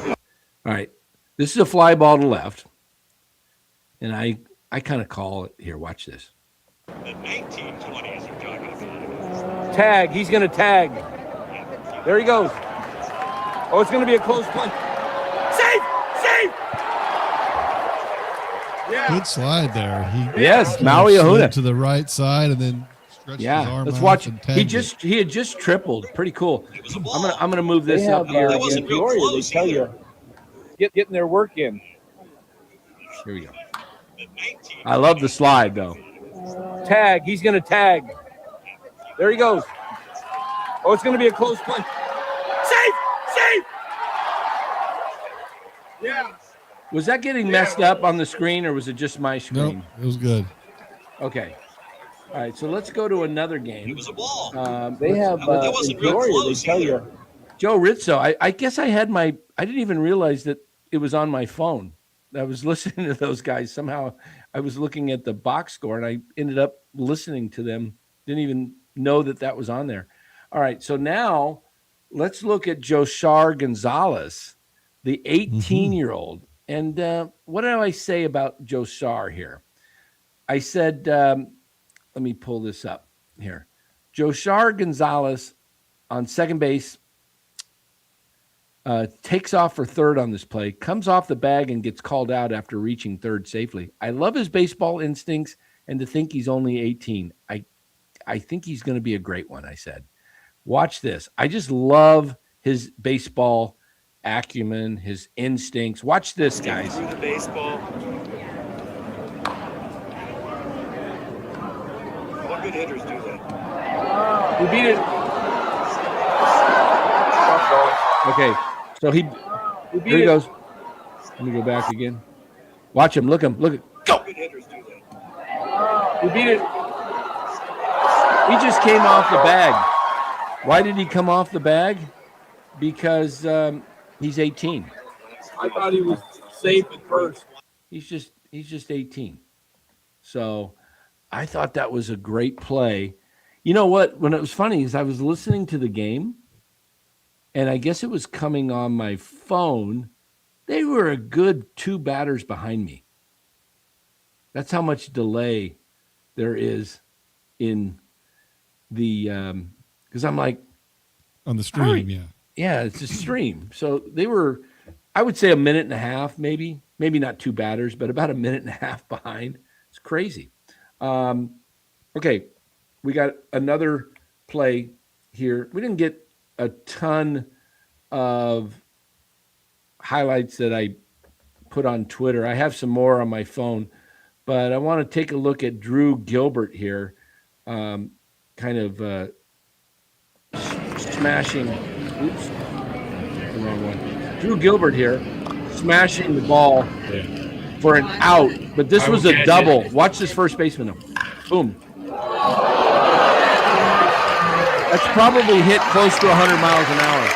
S2: All right, this is a fly ball to left, and I kind of call it here. Watch this.
S3: The 1920s you're talking about.
S4: Tag. He's going to tag. There he goes. Oh, it's going to be a close punch. Safe!
S1: Yeah.
S6: Good slide there.
S2: Yes, Maui Ahuna
S6: to the right side and then stretched his arm
S2: let's
S6: out
S2: watch.
S6: and
S2: He
S6: tagged
S2: had just tripled. Pretty cool.
S3: It was a ball.
S2: I'm gonna move this up here.
S3: That wasn't real
S4: Gloria,
S3: close
S4: they tell
S3: either.
S4: you, getting their work in.
S2: Here we go.
S3: The 1920s.
S2: I love the slide though.
S4: Tag. He's going to tag. There he goes. Oh, it's going to be a close punch. Safe!
S1: Yeah.
S2: Was that getting messed up on the screen, or was it just my
S6: Nope,
S2: screen?
S6: it was good.
S2: Okay. All right, so let's go to another
S3: It
S2: game.
S3: was a ball.
S4: They have
S3: That wasn't real
S4: Peoria,
S3: close
S4: they tell
S3: either.
S4: you.
S2: Joe Rizzo, I guess I didn't even realize that it was on my phone. I was listening to those guys. Somehow I was looking at the box score and I ended up listening to them. Didn't even know that was on there. All right, so now let's look at Joshar Gonzalez, the 18-year-old. And what did I say about Joshar here? I said, let me pull this up here. Joshar Gonzalez on second base, takes off for third on this play, comes off the bag and gets called out after reaching third safely. I love his baseball instincts, and to think he's only 18. I think he's going to be a great one, I said. Watch this. I just love his baseball acumen, his instincts. Watch this, guys.
S1: Through the baseball. What good hitters do that?
S2: We beat it. Okay, so he
S4: beat
S2: here he
S4: it.
S2: goes. Let me go back again. Watch him. Look at go.
S1: Good hitters do that.
S2: We beat it. He just came off the bag. Why did he come off the bag? Because he's 18.
S4: I thought he was safe at first.
S2: He's just 18. So I thought that was a great play. You know what? When it was funny is I was listening to the game, and I guess it was coming on my phone. They were a good 2 batters behind me. That's how much delay there is in the because I'm like
S6: On the stream, yeah.
S2: Yeah, it's a stream. So they were, I would say, a minute and a half, maybe not 2 batters, but about a minute and a half behind. It's crazy. Okay, we got another play here. We didn't get a ton of highlights that I put on Twitter. I have some more on my phone, but I want to take a look at Drew Gilbert here, kind of smashing. Oops, the wrong one. Drew Gilbert here, smashing the ball for an out, but this was a double. Watch this first baseman though. Boom. That's probably hit close to 100 miles an hour.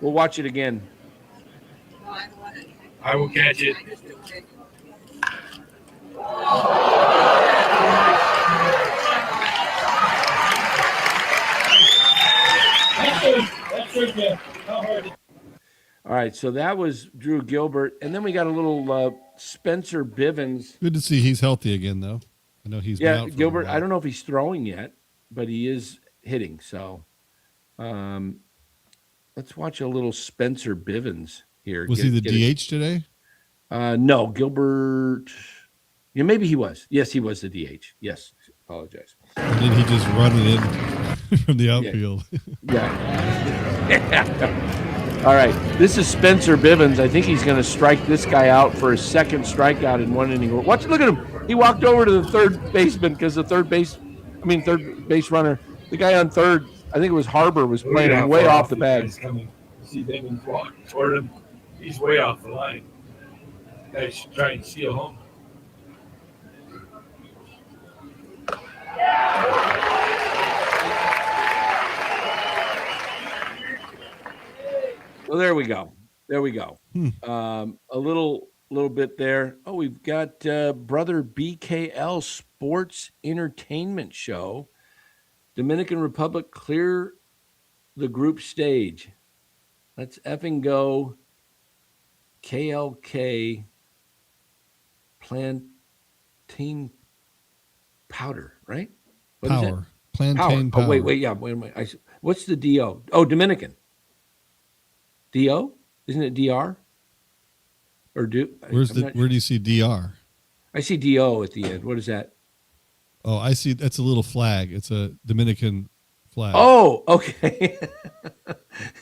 S2: We'll watch it again.
S5: I will catch it.
S2: All right, so that was Drew Gilbert, and then we got a little Spencer Bivens.
S6: Good to see he's healthy again, though. I know he's been out for
S2: Gilbert.
S6: a while.
S2: I don't know if he's throwing yet, but he is hitting. So, let's watch a little Spencer Bivens here.
S6: Was he the DH today?
S2: No, Gilbert. Yeah, maybe he was. Yes, he was the DH. Yes, apologize.
S6: And then he just run it in from the outfield.
S2: Yeah. All right, this is Spencer Bivens. I think he's going to strike this guy out for his second strikeout in 1 inning. Watch, look at him. He walked over to the third baseman because the third base runner, the guy on third, I think it was Harbor, was playing him way off the bag.
S5: See Bivens walk toward him. He's way off the line. Guys trying to steal home.
S2: Well, there we go. A little bit there. Oh, we've got Brother BKL Sports Entertainment Show. Dominican Republic clear the group stage. Let's effing go. KLK plantain powder, right? What is
S6: Power. Plantain
S2: power.
S6: power.
S2: Oh, wait. Yeah, wait. What's the DO? Oh, Dominican. DO? Isn't it DR? Or do?
S6: Where do you see DR?
S2: I see DO at the end. What is that?
S6: Oh, I see. That's a little flag. It's a Dominican flag.
S2: Oh, okay.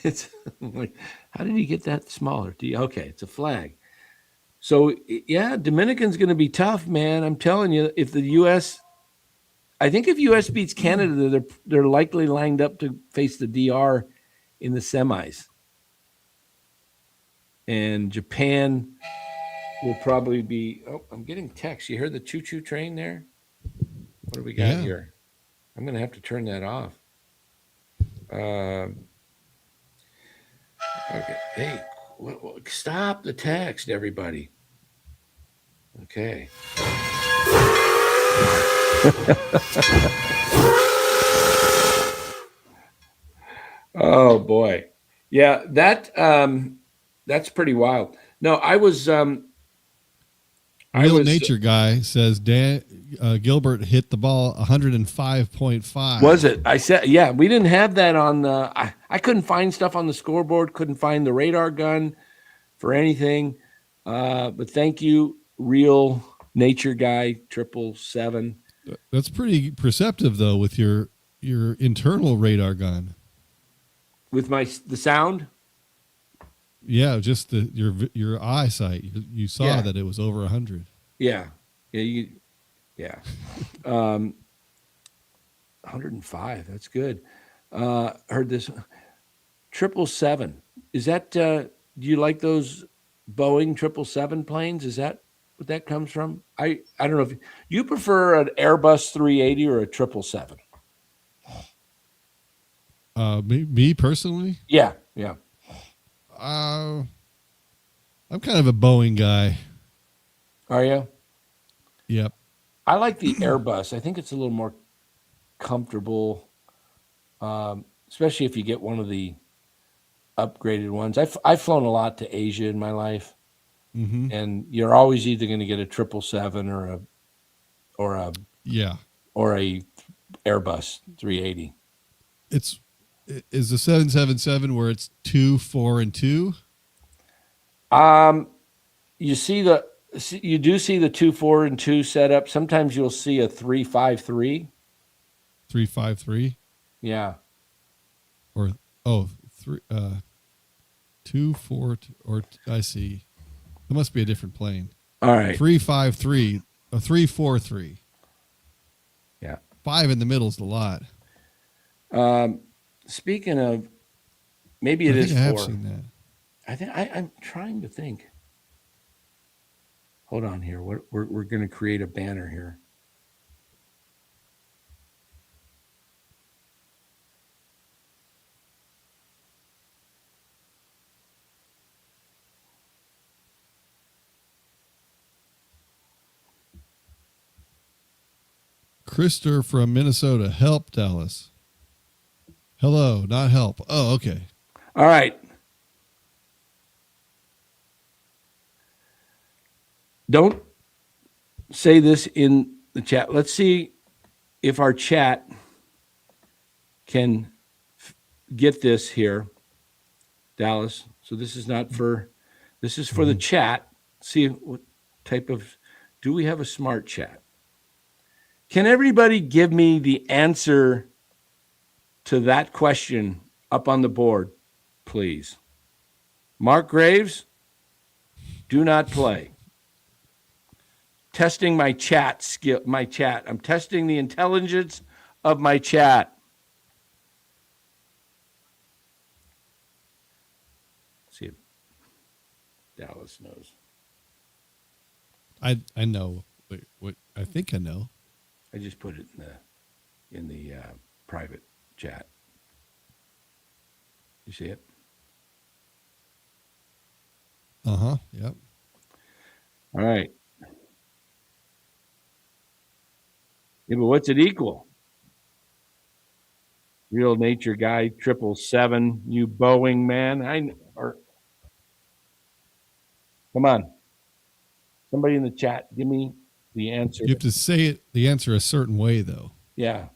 S2: It's how did he get that smaller? Okay, it's a flag. So yeah, Dominican's going to be tough, man. I'm telling you, if the U.S. I think if U.S. beats Canada, they're likely lined up to face the DR in the semis. And Japan will probably be. Oh, I'm getting text. You heard the choo-choo train there? What do we got
S6: Yeah.
S2: here? I'm going to have to turn that off. Okay. Hey, stop the text, everybody. Okay. Oh boy. Yeah, that's pretty wild. No, I was
S6: Real Nature Guy says Dan Gilbert hit the ball 105.5.
S2: Was it? I said, yeah, we didn't have that on the. I couldn't find stuff on the scoreboard. Couldn't find the radar gun for anything. But thank you, Real Nature Guy 777.
S6: That's pretty perceptive though with your internal radar gun.
S2: With the sound.
S6: Yeah, just your eyesight. You saw that it was over 100.
S2: Yeah, yeah. 105. That's good. Heard this 777. Is that? Do you like those Boeing 777 planes? Is that what that comes from? I don't know if you prefer an Airbus 380 or a 777.
S6: Me personally?
S2: Yeah.
S6: I'm kind of a Boeing guy.
S2: Are you?
S6: Yep.
S2: I like the Airbus. I think it's a little more comfortable, especially if you get one of the upgraded ones. I've flown a lot to Asia in my life, and you're always either going to get a 777 or a Airbus 380.
S6: Is the 777 where it's 2, 4, and 2?
S2: You do see the 2, 4, and 2 setup. Sometimes you'll see a 353.
S6: 353.
S2: Yeah.
S6: Or 3, 2, 4, or I see. It must be a different plane.
S2: All right.
S6: 353, 343.
S2: Yeah.
S6: 5 in the middle is a lot.
S2: Speaking of, maybe it is 4.
S6: I have seen that.
S2: I think I'm trying to think. Hold on here. We're going to create a banner here.
S6: Krister from Minnesota. Help, Dallas. Hello, not help. Oh, okay.
S2: All right. Don't say this in the chat. Let's see if our chat can get this here, Dallas. So this is not for, this is for the chat. See what type of, do we have a smart chat? Can everybody give me the answer to that question up on the board, please? Mark Graves, do not play. Testing my chat skill, I'm testing the intelligence of my chat. Let's see if Dallas knows.
S6: I know. Wait, what? I think I know.
S2: I just put it in the private chat. You see it?
S6: Yep.
S2: All right. Yeah, but what's it equal? Real Nature Guy 777. You Boeing man. Come on. Somebody in the chat, give me the answer.
S6: You have to say the answer a certain way, though.
S2: Yeah.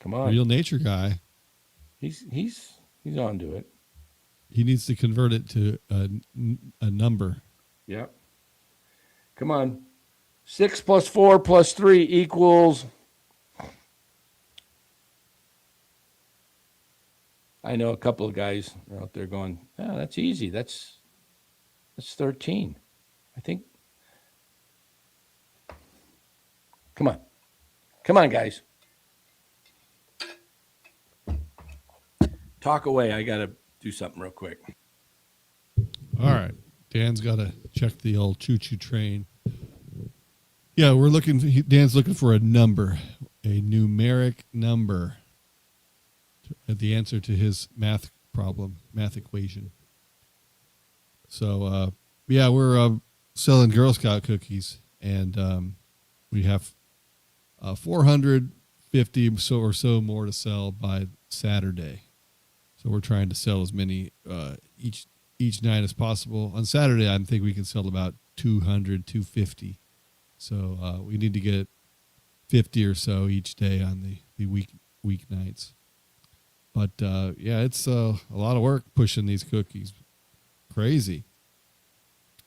S2: Come on.
S6: Real Nature Guy.
S2: He's onto it.
S6: He needs to convert it to a number.
S2: Yep. Come on. 6 + 4 + 3 equals. I know a couple of guys are out there going, oh, that's easy. That's 13. I think. Come on. Come on, guys. Talk away. I got to do something real quick.
S6: All right. Dan's got to check the old choo-choo train. Yeah, Dan's looking for a number, a numeric number, the answer to his math problem, math equation. So, we're selling Girl Scout cookies, and we have 450 or so more to sell by Saturday. So we're trying to sell as many each night as possible. On Saturday, I think we can sell about 200, 250. So we need to get 50 or so each day on the weeknights. But it's a lot of work pushing these cookies. Crazy.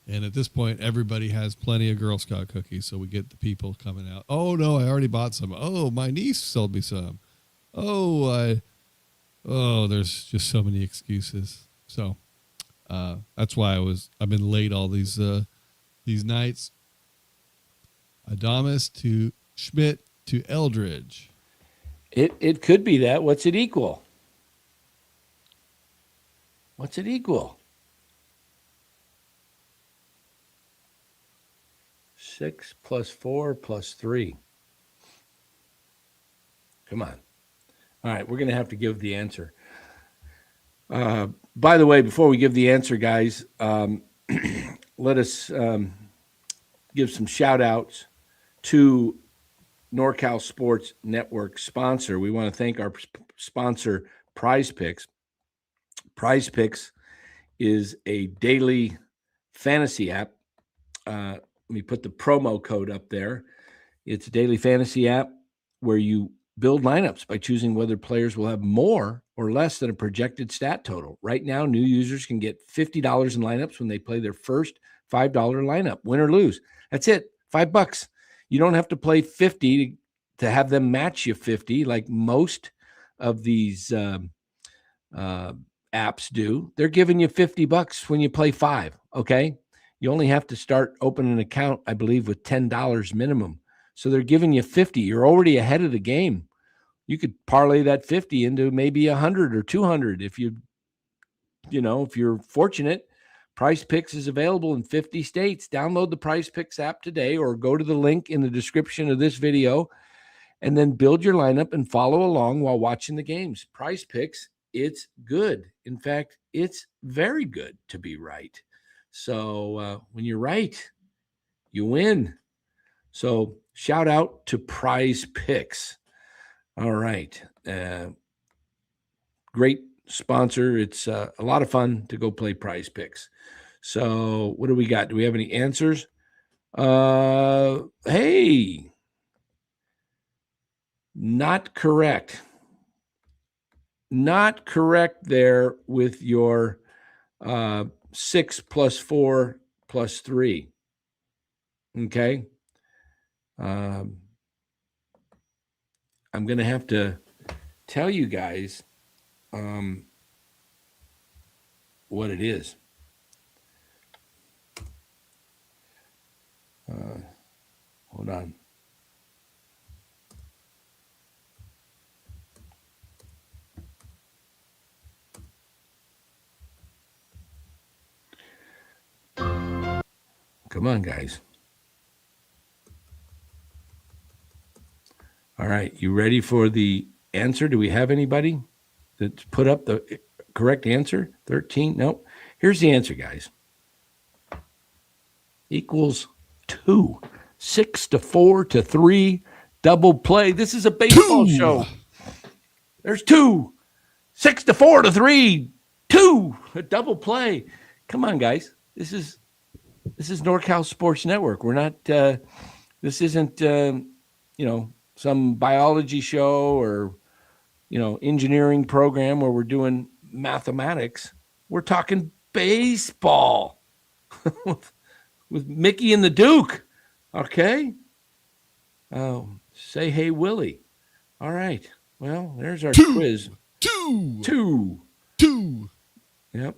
S6: And at this point, everybody has plenty of Girl Scout cookies, so we get the people coming out. Oh, no, I already bought some. Oh, my niece sold me some. Oh, there's just so many excuses. So that's why I've been late all these nights. Adamas to Schmidt to Eldridge.
S2: It could be that. What's it equal? What's it equal? 6 plus 4 plus 3. Come on. All right, we're going to have to give the answer. By the way, before we give the answer, guys, let us give some shout outs to NorCal Sports Network sponsor. We want to thank our sponsor, PrizePicks. PrizePicks is a daily fantasy app. Let me put the promo code up there. It's a daily fantasy app where you build lineups by choosing whether players will have more or less than a projected stat total. Right now, new users can get $50 in lineups when they play their first $5 lineup, win or lose. That's it, $5. You don't have to play 50 to have them match you 50 like most of these apps do. They're giving you $50 when you play 5, okay? You only have to start opening an account, I believe, with $10 minimum. So they're giving you 50. You're already ahead of the game. You could parlay that 50 into maybe 100 or 200 if if you're fortunate. PrizePicks is available in 50 states. Download the PrizePicks app today or go to the link in the description of this video and then build your lineup and follow along while watching the games. PrizePicks, it's good. In fact, it's very good to be right. So when you're right, you win. So shout out to PrizePicks. All right. Great sponsor. It's a lot of fun to go play PrizePicks. So what do we got? Do we have any answers? Hey, not correct. Not correct there with your 6 plus 4 plus 3. Okay. I'm going to have to tell you guys what it is. Hold on. Come on, guys. All right. You ready for the answer? Do we have anybody that's put up the correct answer? 13? Nope. Here's the answer, guys. Equals 2. 6 to 4 to 3. Double play. This is a baseball show. There's 2. 6 to 4 to 3. 2. A double play. Come on, guys. This is NorCal Sports Network. We're not. This isn't. Some biology show or engineering program where we're doing mathematics. We're talking baseball with Mickey and the Duke. Okay. Oh, say hey, Willie. All right. Well, there's our quiz. Two. Yep.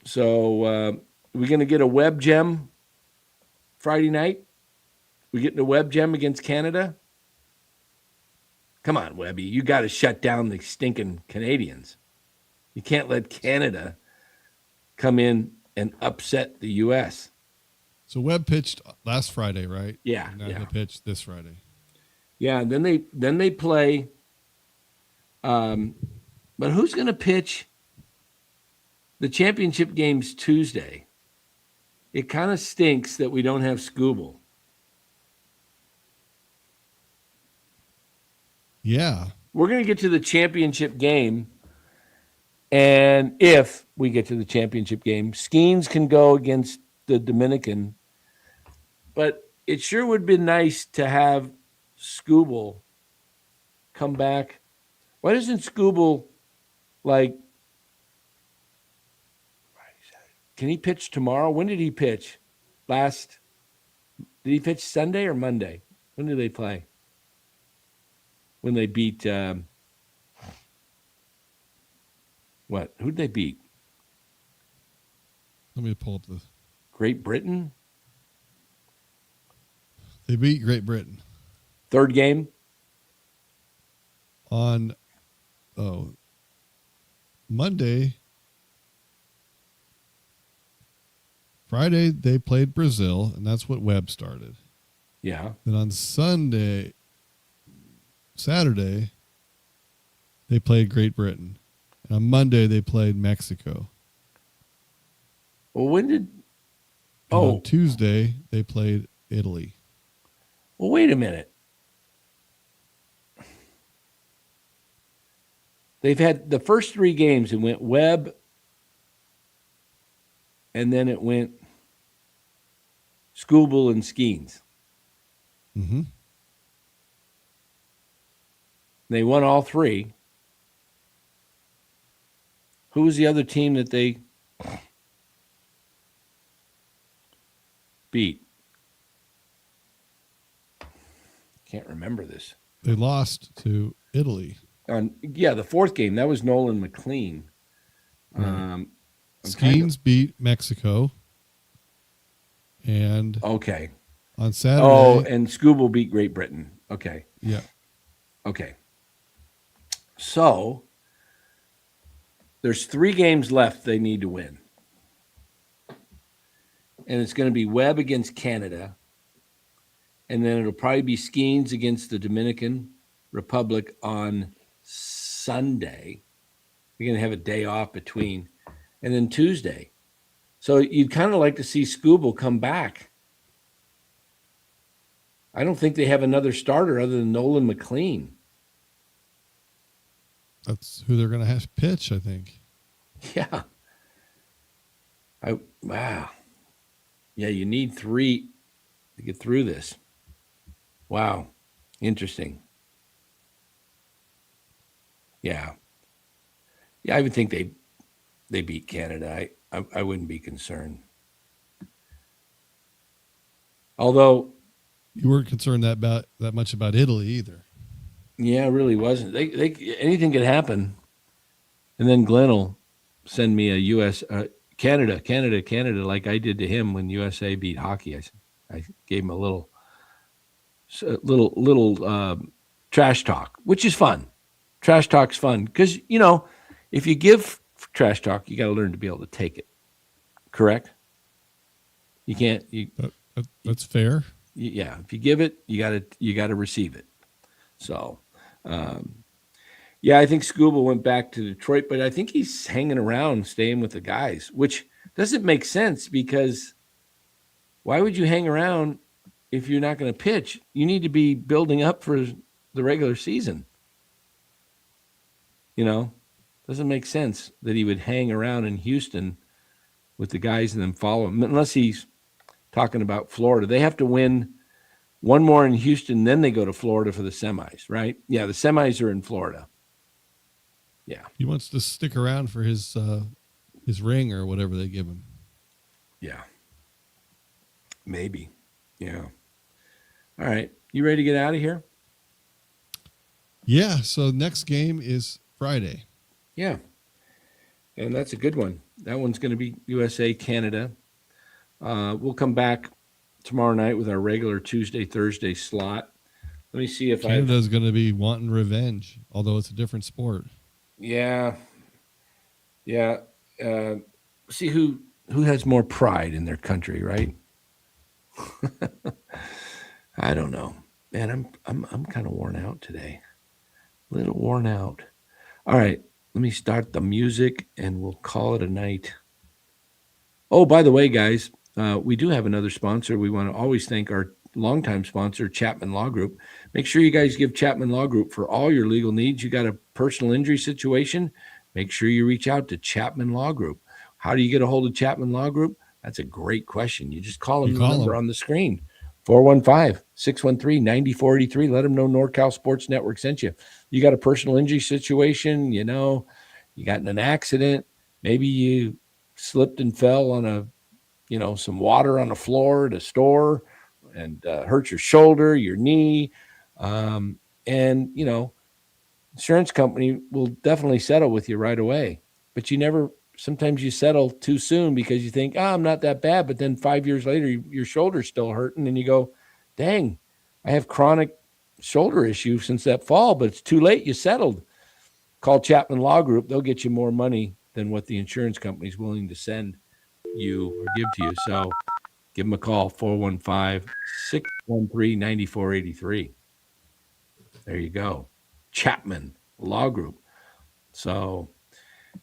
S2: So we're going to get a web gem Friday night. We getting a web gem against Canada. Come on, Webby. You got to shut down the stinking Canadians. You can't let Canada come in and upset the U.S.
S6: So Webb pitched last Friday, right?
S2: Yeah,
S6: And now
S2: yeah.
S6: he'll pitch this Friday.
S2: Yeah, and then they play. But who's going to pitch the championship games Tuesday? It kind of stinks that we don't have Scooble.
S6: Yeah.
S2: We're going to get to the championship game, and if we get to the championship game, Skeens can go against the Dominican. But it sure would be nice to have Scooble come back. Why doesn't Scooble, like, can he pitch tomorrow? When did he pitch? Did he pitch Sunday or Monday? When did they play? When they beat, what? Who'd they beat?
S6: Let me pull up the.
S2: Great Britain?
S6: They beat Great Britain
S2: Third game?
S6: on Monday. Friday, they played Brazil, and that's what Webb started.
S2: Yeah.
S6: Then on Saturday, they played Great Britain. And on Monday, they played Mexico.
S2: Well, when did...
S6: And
S2: Oh.
S6: on Tuesday, they played Italy.
S2: Well, wait a minute. They've had the first three games. It went Webb, and then it went Scooble and Skeens.
S6: Mm-hmm.
S2: They won all three. Who was the other team that they beat? Can't remember this.
S6: They lost to Italy.
S2: The fourth game, that was Nolan McLean.
S6: Right. Skeens beat Mexico. And
S2: okay.
S6: on Saturday.
S2: Oh, and Scooble beat Great Britain. Okay.
S6: Yeah.
S2: Okay. So there's 3 games left they need to win. And it's going to be Webb against Canada. And then it'll probably be Skeens against the Dominican Republic on Sunday. You're going to have a day off between. And then Tuesday. So you'd kind of like to see Scooble come back. I don't think they have another starter other than Nolan McLean.
S6: That's who they're going to have to pitch, I think.
S2: Yeah. Wow. Yeah, you need 3 to get through this. Wow. Interesting. Yeah. Yeah, I would think they beat Canada. I wouldn't be concerned. Although
S6: You weren't concerned that much about Italy either.
S2: yeah, it really wasn't. They anything could happen. And then Glenn will send me a US Canada like I did to him when USA beat hockey. I gave him a little trash talk, which is fun. Trash talk's fun because, if you give trash talk, you got to learn to be able to take it. Correct? You can't.
S6: That's fair.
S2: Yeah, if you give it, you got to receive it. So, yeah, I think Scooble went back to Detroit, but I think he's hanging around, staying with the guys, which doesn't make sense because why would you hang around if you're not going to pitch? You need to be building up for the regular season. Doesn't make sense that he would hang around in Houston with the guys and then follow him, unless he's talking about Florida. They have to win one more in Houston, then they go to Florida for the semis, right? Yeah, the semis are in Florida. Yeah.
S6: He wants to stick around for his ring or whatever they give him.
S2: Yeah. Maybe. Yeah. All right. You ready to get out of here?
S6: Yeah. So next game is Friday.
S2: Yeah. And that's a good one. That one's going to be USA, Canada. We'll come back tomorrow night with our regular Tuesday, Thursday slot. Let me see if
S6: Canada's going to be wanting revenge, although it's a different sport.
S2: Yeah. Yeah. See who has more pride in their country, right? I don't know, man. I'm kind of worn out today. A little worn out. All right, let me start the music, and we'll call it a night. Oh, by the way, guys, we do have another sponsor. We want to always thank our longtime sponsor, Chapman Law Group. Make sure you guys give Chapman Law Group for all your legal needs. You got a personal injury situation, make sure you reach out to Chapman Law Group. How do you get a hold of Chapman Law Group? That's a great question. You just call them, the number on the screen, 415-613-9483. Let them know NorCal Sports Network sent you. You got a personal injury situation, you got in an accident, maybe you slipped and fell on some water on the floor at a store and hurt your shoulder, your knee. And insurance company will definitely settle with you right away. But sometimes you settle too soon because you think, I'm not that bad. But then 5 years later, your shoulder's still hurting. And you go, dang, I have chronic shoulder issue since that fall, but it's too late. You settled. Call Chapman Law Group. They'll get you more money than what the insurance company is willing to send you or give to you. So give them a call, 415-613-9483. There you go. Chapman Law Group. So,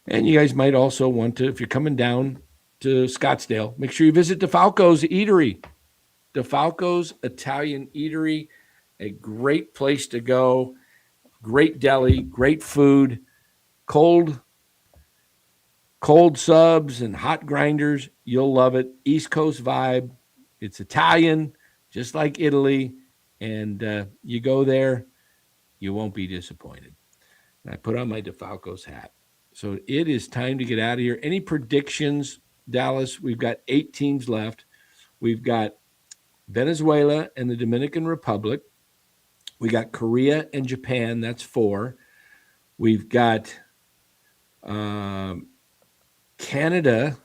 S2: and you guys might also want to, if you're coming down to Scottsdale, make sure you visit DeFalco's Eatery. DeFalco's Italian Eatery, a great place to go. Great deli, great food, cold subs and hot grinders. You'll love it. East Coast vibe. It's Italian, just like Italy. And you go there, you won't be disappointed. And I put on my DeFalco's hat. So it is time to get out of here. Any predictions, Dallas? We've got 8 teams left. We've got Venezuela and the Dominican Republic. We got Korea and Japan. That's 4. We've got Canada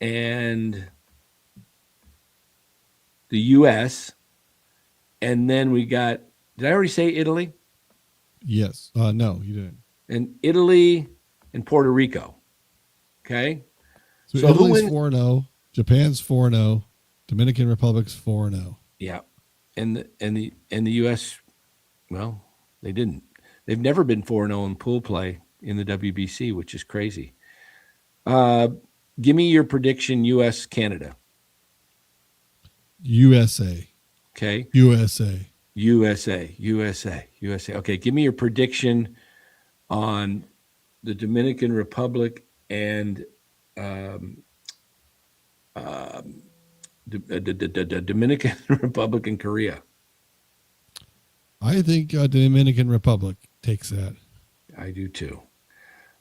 S2: and the U.S. And then we got, did I already say Italy?
S6: Yes. No, you didn't.
S2: And Italy and Puerto Rico. Okay.
S6: So Italy's 4-0, Japan's 4-0, Dominican Republic's 4-0.
S2: Yeah. And the U.S., well, they didn't. They've never been 4-0 in pool play in the WBC, which is crazy. Give me your prediction, U.S., Canada.
S6: USA.
S2: Okay.
S6: USA.
S2: Okay, give me your prediction on the Dominican Republic and the Dominican Republic and Korea.
S6: I think Dominican Republic takes that.
S2: I do too.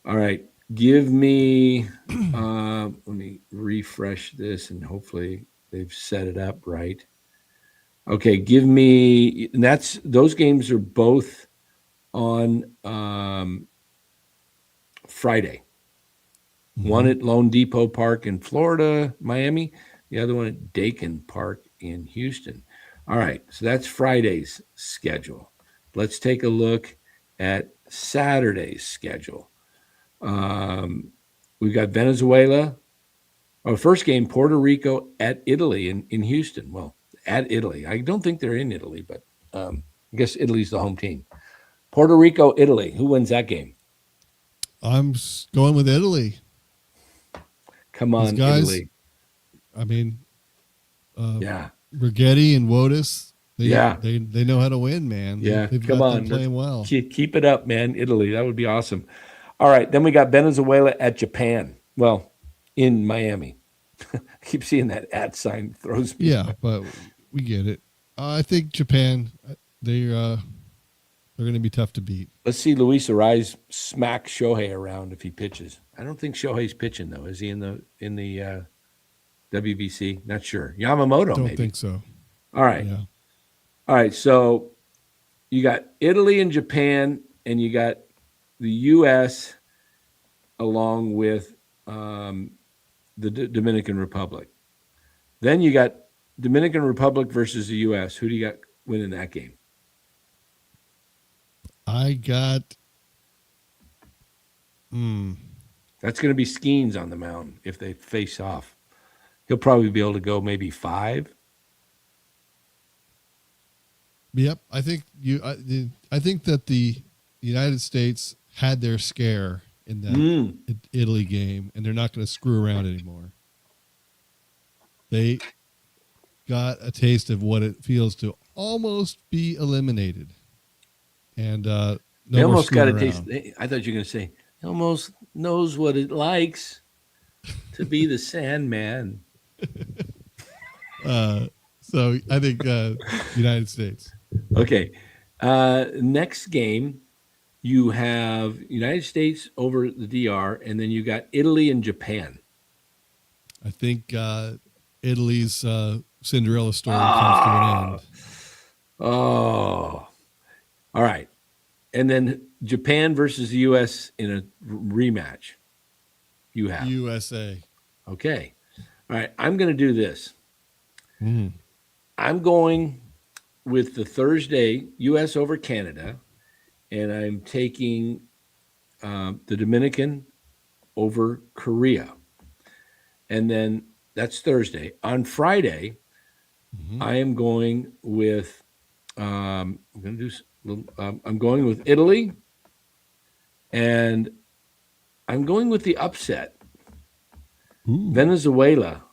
S2: All right, give me. Let me refresh this, and hopefully they've set it up right. Okay, give me. And those games are both on Friday. Mm-hmm. One at Lone Depot Park in Florida, Miami. The other one at Dakin Park in Houston. All right, so that's Friday's schedule. Let's take a look at Saturday's schedule. We've got Venezuela. Our first game, Puerto Rico at Italy in Houston. Well, at Italy. I don't think they're in Italy, but I guess Italy's the home team. Puerto Rico, Italy. Who wins that game?
S6: I'm going with Italy.
S2: Come on,
S6: guys,
S2: Italy.
S6: I mean,
S2: yeah.
S6: Brigetti and Wotus, they know how to win, man.
S2: Yeah,
S6: They've
S2: come
S6: got
S2: on.
S6: them playing well.
S2: Keep it up, man. Italy, that would be awesome. All right, then we got Venezuela at Japan. Well, in Miami. I keep seeing that @ sign throws me.
S6: Yeah, but we get it. I think Japan, they're going to be tough to beat.
S2: Let's see Luis Ariz smack Shohei around if he pitches. I don't think Shohei's pitching though. Is he in the WBC? Not sure. Yamamoto,
S6: Don't
S2: maybe.
S6: think so.
S2: All right.
S6: Yeah.
S2: All right. So you got Italy and Japan, and you got the U.S. along with the Dominican Republic. Then you got Dominican Republic versus the U.S. Who do you got winning that game?
S6: I got
S2: That's going to be Skeens on the mound if they face off. He'll probably be able to go maybe 5.
S6: Yep, I think I think that the United States had their scare in that Italy game, and they're not going to screw around anymore. They got a taste of what it feels to almost be eliminated, and
S2: They almost got a taste. I thought you were going to say he almost knows what it likes to be the Sandman.
S6: So I think United States.
S2: Okay. Next game, you have United States over the DR, and then you got Italy and Japan.
S6: I think Italy's Cinderella story comes to an end.
S2: Oh. All right. And then Japan versus the U.S. in a rematch. You have
S6: USA.
S2: Okay. All right. I'm going to do this. I'm going with the Thursday U.S. over Canada, and I'm taking the Dominican over Korea. And then that's Thursday. On Friday, I am going with I'm going with Italy, and I'm going with the upset.
S6: Ooh.
S2: Venezuela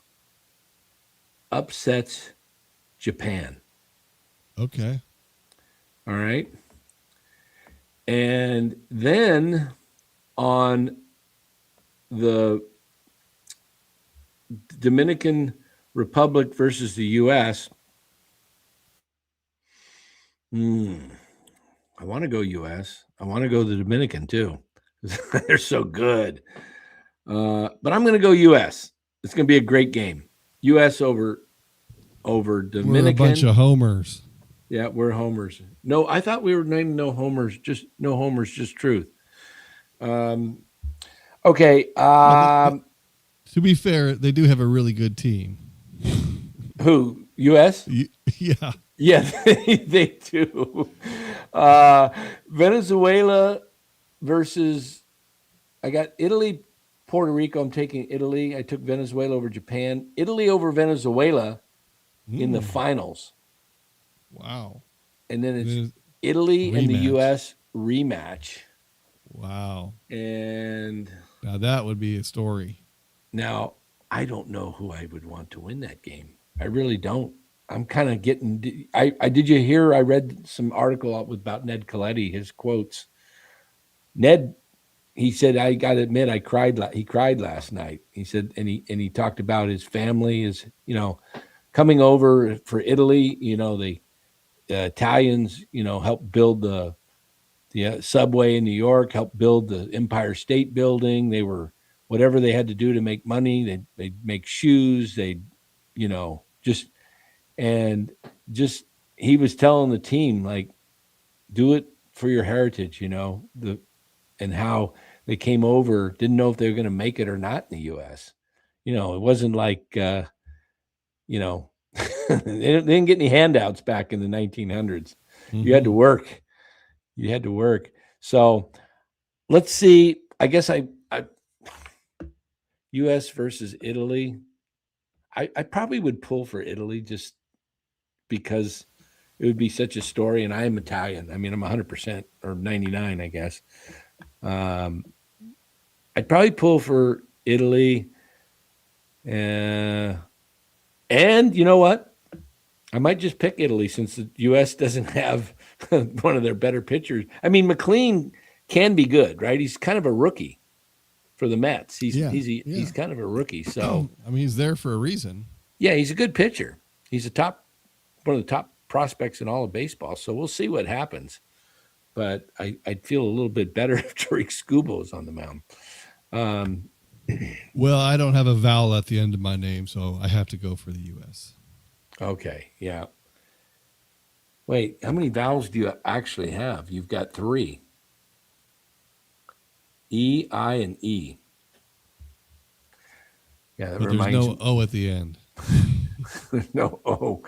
S2: upsets Japan.
S6: Okay.
S2: All right. And then on the Dominican Republic versus the U.S., I want to go U.S. I want to go the Dominican too. They're so good. But I'm going to go U.S. It's going to be a great game. U.S. over Dominican.
S6: We're a bunch of homers.
S2: Yeah, we're homers. No, I thought we were naming no homers, just truth. Okay.
S6: To be fair, they do have a really good team.
S2: Who? U.S.?
S6: Yeah.
S2: Yeah, they do. Venezuela versus, I got Italy, Puerto Rico. I'm taking Italy. I took Venezuela over Japan. Italy over Venezuela in the finals.
S6: Wow.
S2: And then it's Italy and the U.S. rematch.
S6: Wow.
S2: And
S6: now that would be a story.
S2: Now, I don't know who I would want to win that game. I really don't. I'm kind of getting. Did you hear? I read some article about Ned Colletti. His quotes. Ned, he said, "I got to admit, I cried. He cried last night." He said, and he talked about his family, his coming over for Italy. The Italians, helped build the subway in New York, helped build the Empire State Building. They were whatever they had to do to make money. They'd make shoes. They'd, he was telling the team, like, do it for your heritage, and how they came over, didn't know if they were going to make it or not in the U.S. It wasn't like, they didn't get any handouts back in the 1900s. You had to work. So let's see. I guess I U.S. versus Italy. I probably would pull for Italy just because it would be such a story. And I am Italian. I mean, I'm 100% or 99, I guess. I'd probably pull for Italy. And you know what? I might just pick Italy since the U.S. doesn't have one of their better pitchers. I mean, McLean can be good, right? He's kind of a rookie for the Mets. He's kind of a rookie. So
S6: I mean, he's there for a reason.
S2: Yeah, he's a good pitcher. He's one of the top prospects in all of baseball. So we'll see what happens. But I'd feel a little bit better if Tariq Skubal is on the mound.
S6: Well, I don't have a vowel at the end of my name, so I have to go for the U.S.
S2: Okay, yeah. Wait, how many vowels do you actually have? You've got 3. E, I, and E. Yeah, that
S6: but
S2: reminds
S6: there's no
S2: me.
S6: O at the end.
S2: There's no O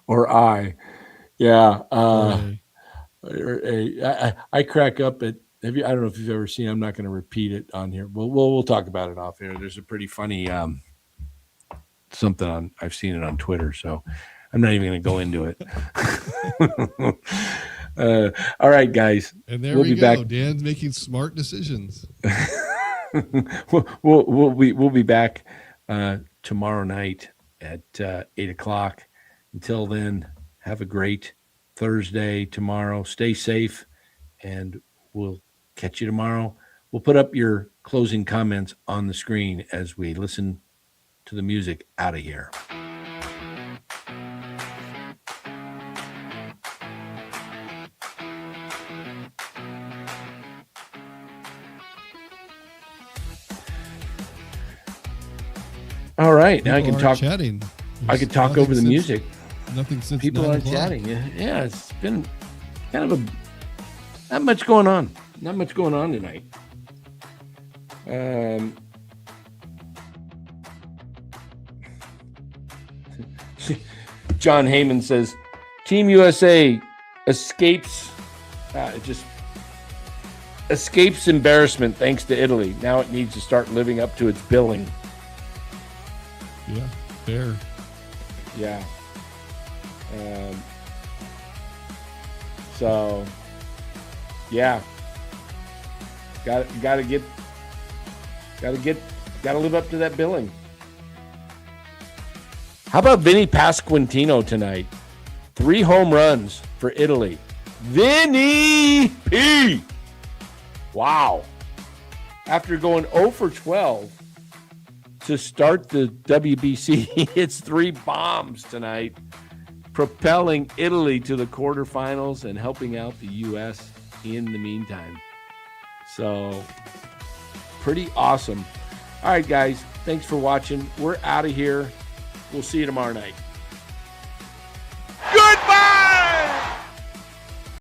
S2: or I. Yeah.
S6: Or
S2: I crack up at I don't know if you've ever seen. I'm not going to repeat it on here. We'll talk about it off air. There's a pretty funny something on. I've seen it on Twitter, so I'm not even going to go into it. All right, guys.
S6: And there
S2: we'll
S6: we
S2: be
S6: go.
S2: back.
S6: Dan's making smart decisions.
S2: we'll be back tomorrow night at 8:00. Until then, have a great Thursday tomorrow. Stay safe, and we'll catch you tomorrow. We'll put up your closing comments on the screen as we listen to the music out of here. All right, now I can talk.
S6: Chatting.
S2: I could talk over the music.
S6: Nothing since
S2: People
S6: 9
S2: aren't
S6: o'clock.
S2: chatting. Yeah, it's been kind of not much going on. Not much going on tonight. John Heyman says, Team USA escapes embarrassment thanks to Italy. Now it needs to start living up to its billing.
S6: Yeah, fair.
S2: Yeah. So, yeah. Got to live up to that billing. How about Vinny Pasquantino tonight? 3 home runs for Italy. Vinny P. Wow. After going 0 for 12 to start the WBC, he hits 3 bombs tonight, propelling Italy to the quarterfinals and helping out the U.S. in the meantime. So, pretty awesome. All right, guys. Thanks for watching. We're out of here. We'll see you tomorrow night.